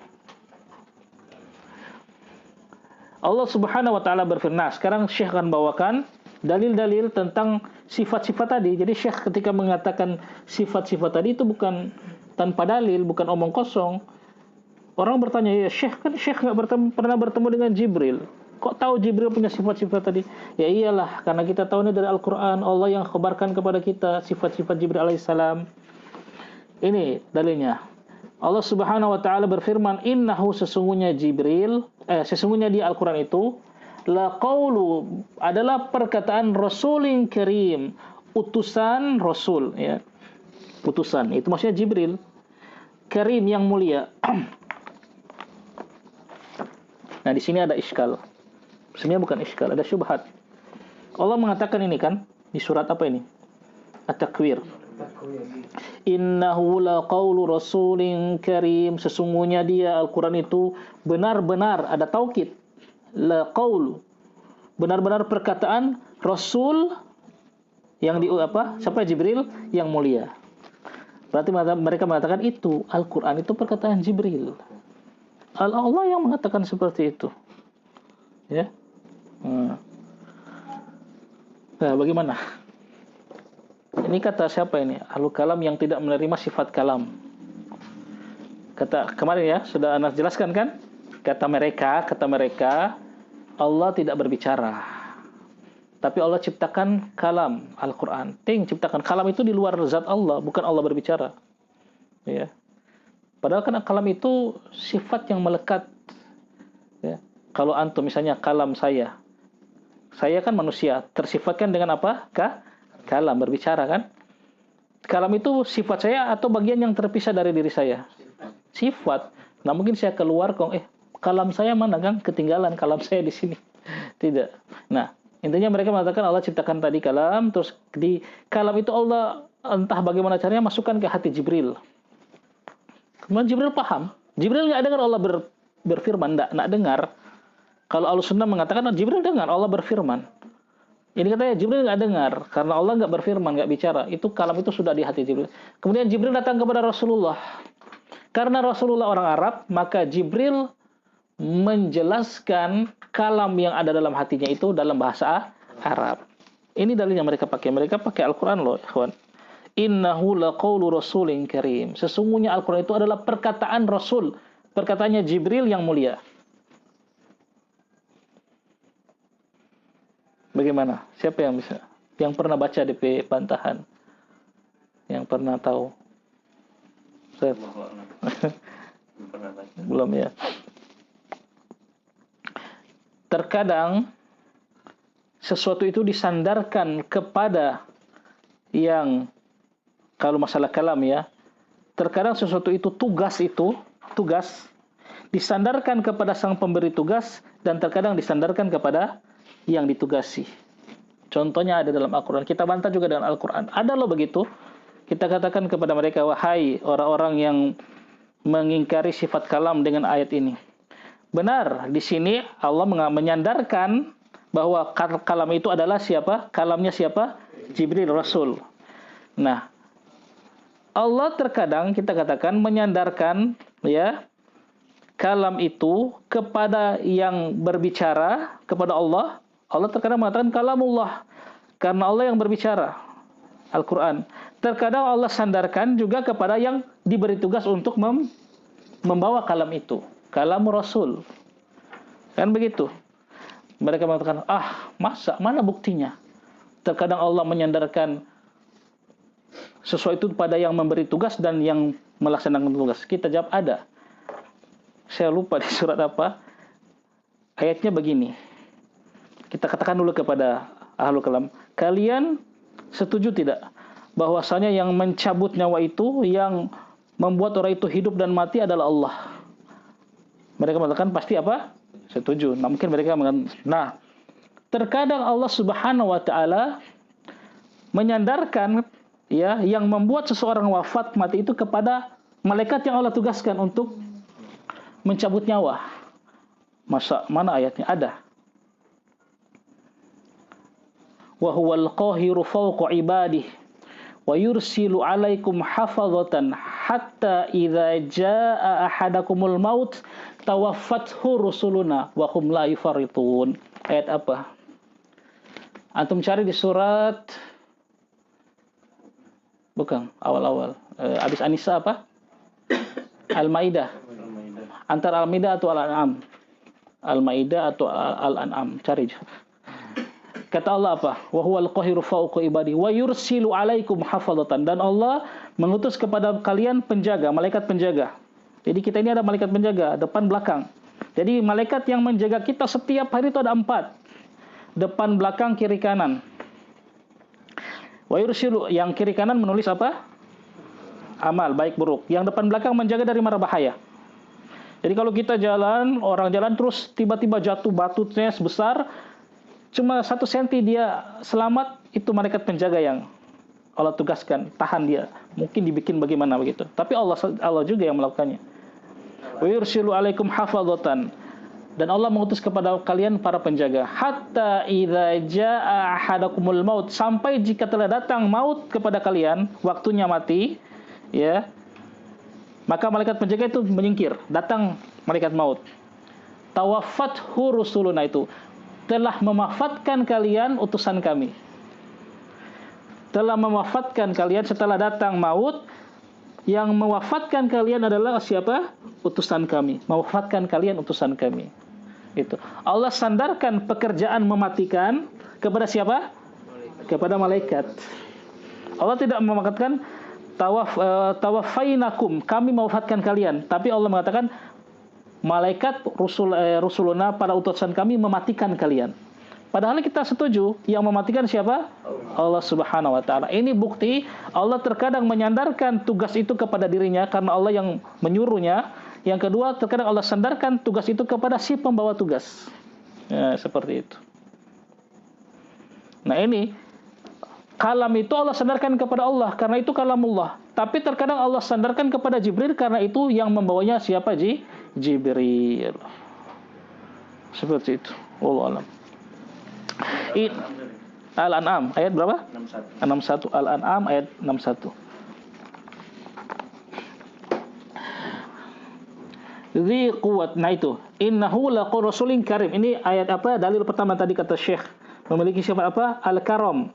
Allah Subhanahu wa taala berfirman. Nah, sekarang Syekh akan bawakan dalil-dalil tentang sifat-sifat tadi. Jadi Syekh ketika mengatakan sifat-sifat tadi itu bukan tanpa dalil, bukan omong kosong. Orang bertanya, ya Syekh kan Syekh nggak pernah bertemu dengan Jibril. Kok tahu Jibril punya sifat-sifat tadi? Ya iyalah, karena kita tahu ini dari Al-Quran. Allah yang khabarkan kepada kita sifat-sifat Jibril alaihissalam. Ini dalilnya. Allah Subhanahu wa taala berfirman, "Innahu sesungguhnya Jibril, sesungguhnya di Al-Qur'an itu la qaulu adalah perkataan Rasulin Karim, utusan Rasul ya. Utusan, itu maksudnya Jibril. Karim yang mulia." Nah, di sini ada iskal. Sebenarnya bukan iskal, ada syubhat. Allah mengatakan ini kan di surat apa ini? At-Takwir. Innahu laqaulu rasulin karim, sesungguhnya dia Al-Qur'an itu benar-benar ada taukid. Laqaulu, benar-benar perkataan Rasul yang siapa? Jibril yang mulia. Berarti mereka mengatakan itu Al-Qur'an itu perkataan Jibril. Allah yang mengatakan seperti itu. Ya. Nah, bagaimana? Ini kata siapa ini? Ahlul kalam yang tidak menerima sifat kalam. Kata kemarin ya, sudah Anas jelaskan kan? Kata mereka, Allah tidak berbicara. Tapi Allah ciptakan kalam, Al-Quran. Ciptakan kalam itu di luar zat Allah, bukan Allah berbicara. Ya. Padahal kan kalam itu sifat yang melekat. Ya. Kalau antum misalnya kalam saya kan manusia, tersifatkan dengan apa? Kalam, berbicara kan? Kalam itu sifat saya atau bagian yang terpisah dari diri saya? Sifat. Nah, mungkin saya keluar kalam saya mana kan? Ketinggalan kalam saya di sini. Tidak. Nah, intinya mereka mengatakan Allah ciptakan tadi kalam, terus di kalam itu Allah entah bagaimana caranya masukkan ke hati Jibril. Kemudian Jibril paham. Jibril nggak dengar Allah berfirman, nggak dengar. Kalau Ahlussunnah mengatakan Jibril dengar Allah berfirman. Ini katanya Jibril nggak dengar karena Allah nggak berfirman, nggak bicara. Itu kalam itu sudah di hati Jibril. Kemudian Jibril datang kepada Rasulullah. Karena Rasulullah orang Arab, maka Jibril menjelaskan kalam yang ada dalam hatinya itu dalam bahasa Arab. Ini dalil yang mereka pakai. Mereka pakai Al-Quran loh, ikhwan. Innahu laqaulu rasulin karim. Sesungguhnya Al-Quran itu adalah perkataan Rasul. Perkataannya Jibril yang mulia. Bagaimana? Siapa yang bisa? Yang pernah baca DP bantahan? Yang pernah tahu? Belum ya. Terkadang sesuatu itu disandarkan kepada yang, kalau masalah kalam ya, terkadang sesuatu itu tugas disandarkan kepada sang pemberi tugas dan terkadang disandarkan kepada yang ditugasi. Contohnya ada dalam Al-Quran. Kita bantah juga dengan Al-Quran. Ada loh begitu. Kita katakan kepada mereka, wahai orang-orang yang mengingkari sifat kalam dengan ayat ini. Benar, di sini Allah menyandarkan bahwa kalam itu adalah siapa? Kalamnya siapa? Jibril, Rasul. Nah, Allah terkadang kita katakan menyandarkan ya kalam itu kepada yang berbicara, kepada Allah. Allah terkadang mengatakan kalamullah karena Allah yang berbicara, Al-Quran. Terkadang Allah sandarkan juga kepada yang diberi tugas untuk membawa kalam itu, kalam Rasul. Kan begitu. Mereka mengatakan, mana buktinya? Terkadang Allah menyandarkan sesuatu itu pada yang memberi tugas dan yang melaksanakan tugas. Kita jawab ada. Saya lupa di surat apa. Ayatnya begini. Kita katakan dulu kepada Ahlul Kalam, kalian setuju tidak bahwasanya yang mencabut nyawa itu, yang membuat orang itu hidup dan mati adalah Allah? Mereka mengatakan pasti apa? Setuju. Nah, mungkin mereka mengatakan, nah, terkadang Allah Subhanahu wa taala menyandarkan ya yang membuat seseorang wafat mati itu kepada malaikat yang Allah tugaskan untuk mencabut nyawa. Mana ayatnya? Ada. Wa huwal qahiru fawqa ibadihi wa yursilu 'alaikum hafazatan hatta idza jaa ahadakumul maut tawaffathu rusuluna wa hum la yufarritun. Ayat apa? Antum cari di surat bukan awal-awal. Habis An-Nisa apa? Al-Maidah. Antara Al-Maidah atau Al-An'am? Al-Maidah atau Al-An'am? Cari. Kata Allah apa? Wa huwal qahiru fawqa ibadi wa yursilu 'alaikum hafazatan. Dan Allah mengutus kepada kalian penjaga, malaikat penjaga. Jadi kita ini ada malaikat penjaga, depan belakang. Jadi malaikat yang menjaga kita setiap hari itu ada 4. Depan, belakang, kiri, kanan. Wa yursilu, yang kiri kanan menulis apa? Amal, baik buruk. Yang depan belakang menjaga dari mara bahaya. Jadi kalau kita jalan, orang jalan terus tiba-tiba jatuh batunya sebesar, cuma 1 senti dia selamat, itu malaikat penjaga yang Allah tugaskan, tahan dia. Mungkin dibikin bagaimana begitu. Tapi Allah juga yang melakukannya. Wa yursilu 'alaikum hafazatan. Dan Allah mengutus kepada kalian para penjaga. Hatta idza jaa ahadakumul maut, sampai jika telah datang maut kepada kalian, waktunya mati, ya. Maka malaikat penjaga itu menyingkir, datang malaikat maut. Tawaffathu rusuluna, itu telah mewafatkan kalian utusan kami. Telah mewafatkan kalian setelah datang maut. Yang mewafatkan kalian adalah siapa? Utusan kami. Mewafatkan kalian utusan kami. Itu. Allah sandarkan pekerjaan mematikan kepada siapa? Kepada malaikat. Allah tidak mengatakan tawaffainakum, kami mewafatkan kalian. Tapi Allah mengatakan malaikat rusuluna, para utusan kami mematikan kalian. Padahal kita setuju yang mematikan siapa? Allah Subhanahu wa taala. Ini bukti Allah terkadang menyandarkan tugas itu kepada dirinya karena Allah yang menyuruhnya. Yang kedua, terkadang Allah sandarkan tugas itu kepada si pembawa tugas. Ya, seperti itu. Nah, ini kalam itu Allah sandarkan kepada Allah karena itu kalamullah. Tapi terkadang Allah sandarkan kepada Jibril karena itu yang membawanya siapa? Jibril. Seperti itu. Wallahu a'lam. Al-An'am ayat berapa? 61. Al-An'am ayat 61. Dzi quwwat. Nah itu, innahu laqul rasulin karim. Ini ayat apa? Dalil pertama tadi kata Syekh, memiliki sifat apa? Al-Karam.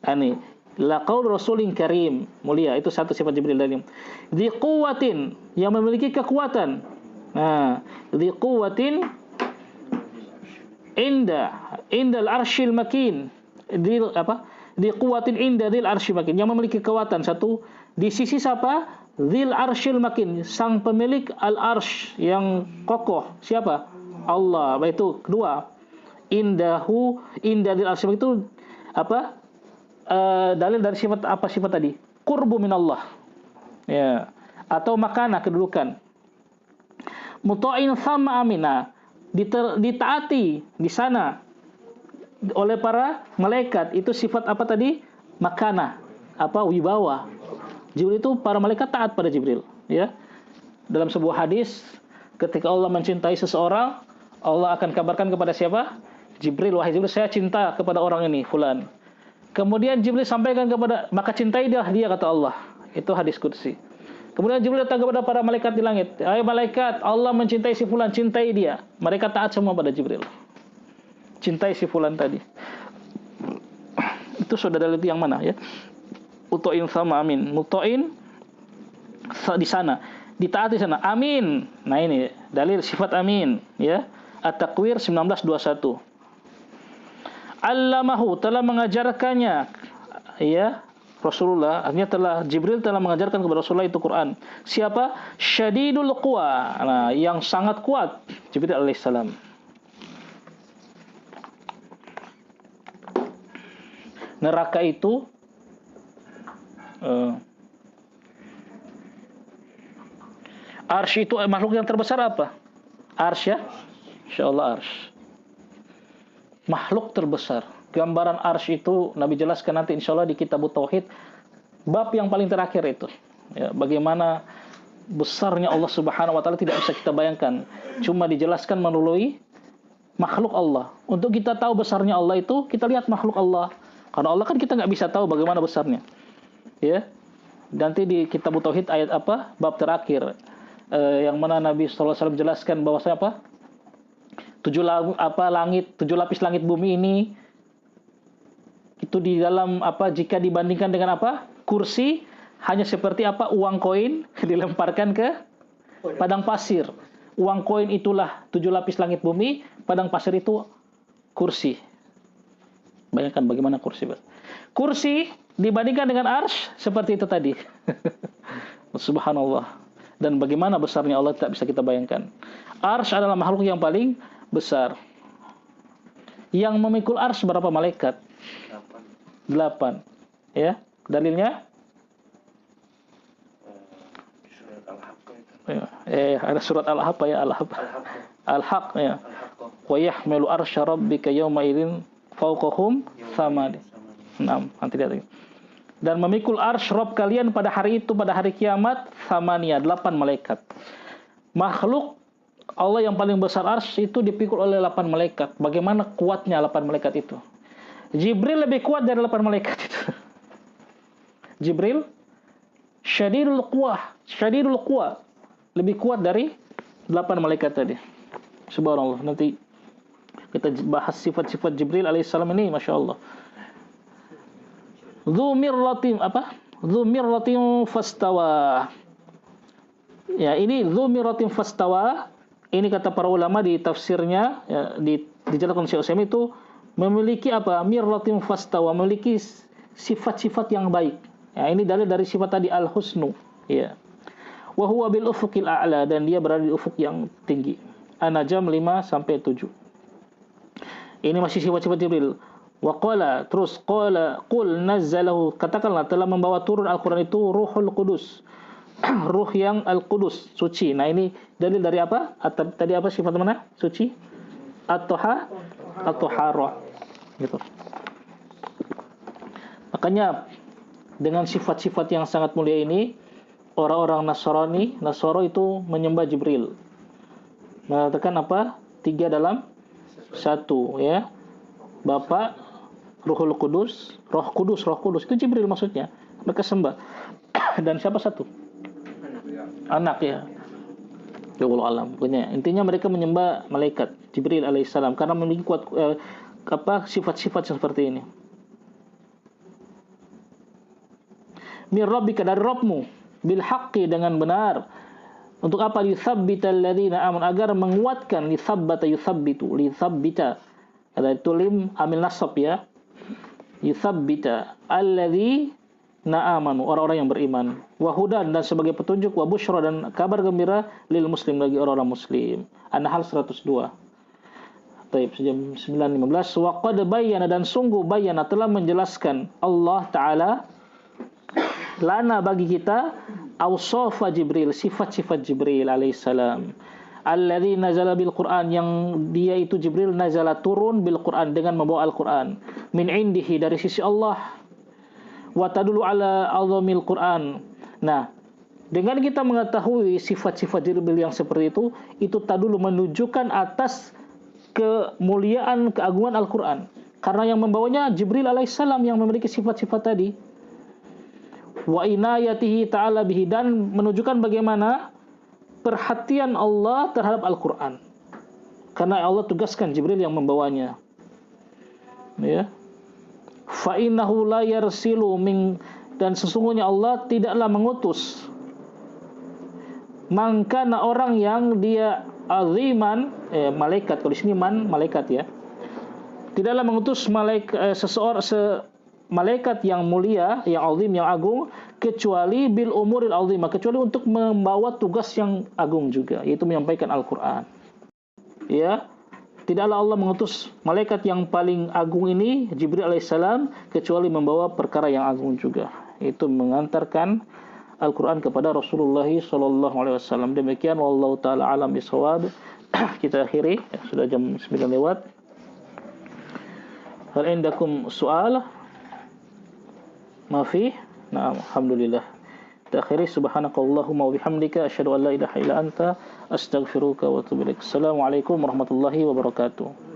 Ini laqul rasulin karim, mulia. Itu satu sifat Jibril tadi. Dzi quwwatin, yang memiliki kekuatan. Nah, dzi quwwatin indal arsyil makin. Di quwwatin indal arsyil makin, yang memiliki kekuatan. Satu, di sisi siapa? Dzil arsyil makin, sang pemilik al-arsh yang kokoh. Siapa? Allah. Itu kedua. Indal arsyil makin itu apa? Dalil dari sifat apa sifat tadi? Qurbu minallah. Ya. Atau makana, kedudukan. Muta'in sama amina, ditaati di sana oleh para malaikat. Itu sifat apa tadi? Makana, apa? Wibawa. Jibril itu, para malaikat taat pada Jibril, ya. Dalam sebuah hadis, ketika Allah mencintai seseorang, Allah akan kabarkan kepada siapa? Jibril, wahai Jibril, saya cinta kepada orang ini, fulan. Kemudian Jibril sampaikan kepada, maka cintai dia, kata Allah. Itu hadis qudsi. Kemudian Jibril datang kepada para malaikat di langit. Hai malaikat, Allah mencintai si fulan, cintai dia. Mereka taat semua pada Jibril. Cintai si fulan tadi. Itu sudah dalil yang mana, ya? Utoin sama amin. Mutoin di sana, ditaati di sana. Amin. Nah ini dalil sifat amin, ya. At-Takwir 19:21. Allamahu, telah mengajarkannya, ya. Rasulullah, artinya Jibril telah mengajarkan kepada Rasulullah itu Quran. Siapa? Syadidul quwa. Nah, yang sangat kuat, Jibril alaihissalam. Neraka itu arsy itu makhluk yang terbesar apa? Arsy, ya? Insyaallah arsy. Makhluk terbesar. Gambaran arsy itu Nabi jelaskan nanti insyaallah di kitab Tauhid, bab yang paling terakhir itu. Ya, bagaimana besarnya Allah Subhanahu wa taala tidak bisa kita bayangkan. Cuma dijelaskan melalui makhluk Allah. Untuk kita tahu besarnya Allah itu, kita lihat makhluk Allah. Karena Allah kan kita nggak bisa tahu bagaimana besarnya. Ya. Nanti di kitab Tauhid ayat apa? Bab terakhir. Yang mana Nabi sallallahu alaihi wasallam jelaskan bahwasanya apa? 7 lapis langit bumi ini itu di dalam apa, jika dibandingkan dengan apa? Kursi, hanya seperti apa? Uang koin dilemparkan ke padang pasir. Uang koin itulah 7 lapis langit bumi, padang pasir itu kursi. Bayangkan bagaimana kursi. Kursi dibandingkan dengan arsy seperti itu tadi. Subhanallah. Dan bagaimana besarnya Allah tak bisa kita bayangkan. Arsy adalah makhluk yang paling besar. Yang memikul arsy berapa malaikat? 8. Ya, dalilnya? Surat Al-Haqq itu. Ada surat Al-Haqq ya, Al-Haqq ya. Wa yahmilu arsya rabbika yawma idzin fawqahum thamani. 6, nanti lihat lagi. Dan memikul arsy Rabb kalian pada hari itu, pada hari kiamat, thamania, 8 malaikat. Makhluk Allah yang paling besar arsy itu dipikul oleh 8 malaikat. Bagaimana kuatnya 8 malaikat itu? Jibril lebih kuat dari 8 malaikat itu. Jibril syadidul quwah, lebih kuat dari 8 malaikat tadi. Subhanallah. Nanti kita bahas sifat-sifat Jibril alaihissalam ini, masya Allah. Dzu mirratin fastawa. Ya, ini dzu mirratin fastawa. Ini kata para ulama di tafsirnya, ya, dijelaskan Syekh Utsaimin itu memiliki apa? Mirratin fastawa, memiliki sifat-sifat yang baik. Ya, ini dalil dari sifat tadi al-husnu, ya. Wa huwa bil ufuqil a'la, dan dia berada di ufuk yang tinggi. An-Najm 5 sampai 7. Ini masih sifat-sifat Jibril. Wa qala, terus qala qul nazzalahu, katakanlah telah membawa turun Al-Qur'an itu Ruhul Qudus. Ruh yang Al-Qudus, suci. Nah, ini dalil dari apa? Tadi apa sifat mana? Suci? At-Tahara. Gitu. Makanya dengan sifat-sifat yang sangat mulia ini, orang-orang Nasara itu menyembah Jibril. Mengatakan apa? 3 dalam 1, ya. Bapa, Ruhul Qudus, Roh Kudus itu Jibril maksudnya. Mereka sembah. Dan siapa satu? Anak, ya. Ya Allah alam. Pokoknya intinya mereka menyembah malaikat Jibril alaihissalam karena memiliki kuat sifat-sifat seperti ini. Mir rabbika, dari Rabbmu, bil haqqi, dengan benar. Untuk apa? Yuthabbital ladzina amanu, agar menguatkan. Lithabbita ada tulim amil nasab, ya. Yuthabbita alladzina amanu, orang-orang yang beriman. Wa hudan, dan sebagai petunjuk. Wa busyra, dan kabar gembira lil muslim, bagi orang-orang muslim. An-Nahl 102. Baik, jam 9.15. Wa qad bayyana, dan sungguh bayyana, telah menjelaskan Allah Ta'ala lana, bagi kita, awsafa Jibril, sifat-sifat Jibril alaihissalam. Alladzi nazala bil Qur'an, yang dia itu Jibril nazala, turun, bil Qur'an, dengan membawa Al-Qur'an, min indihi, dari sisi Allah. Wa tadullu ala azamil Qur'an. Nah, dengan kita mengetahui sifat-sifat Jibril yang seperti itu tadulu menunjukkan atas kemuliaan, keagungan Al-Qur'an. Karena yang membawanya Jibril alaihissalam yang memiliki sifat-sifat tadi. Wa inayatihi ta'ala bihi, dan menunjukkan bagaimana perhatian Allah terhadap Al-Qur'an. Karena Allah tugaskan Jibril yang membawanya. Ya. Fa innahu la yarsilu min, dan sesungguhnya Allah tidaklah mengutus mangkana, orang yang dia aziman, malaikat, kalau di sini malaikat, ya. Tidaklah mengutus malaikat yang mulia, yang azim, yang agung, kecuali bil umuril azimah, kecuali untuk membawa tugas yang agung juga, yaitu menyampaikan Al-Qur'an. Ya. Tidaklah Allah mengutus malaikat yang paling agung ini, Jibril alaihissalam, kecuali membawa perkara yang agung juga, yaitu mengantarkan Al-Qur'an kepada Rasulullah sallallahu alaihi wasallam. Demikian, wallahu taala alam bisawab. Kita akhiri, ya, sudah jam 9 lewat. Hal indakum soal? Mafi? Nah, alhamdulillah. Kita akhiri, subhanakallahumma wa bihamdika asyhadu an la ilaha illa anta astaghfiruka wa atubu ilaik. Assalamualaikum warahmatullahi wabarakatuh.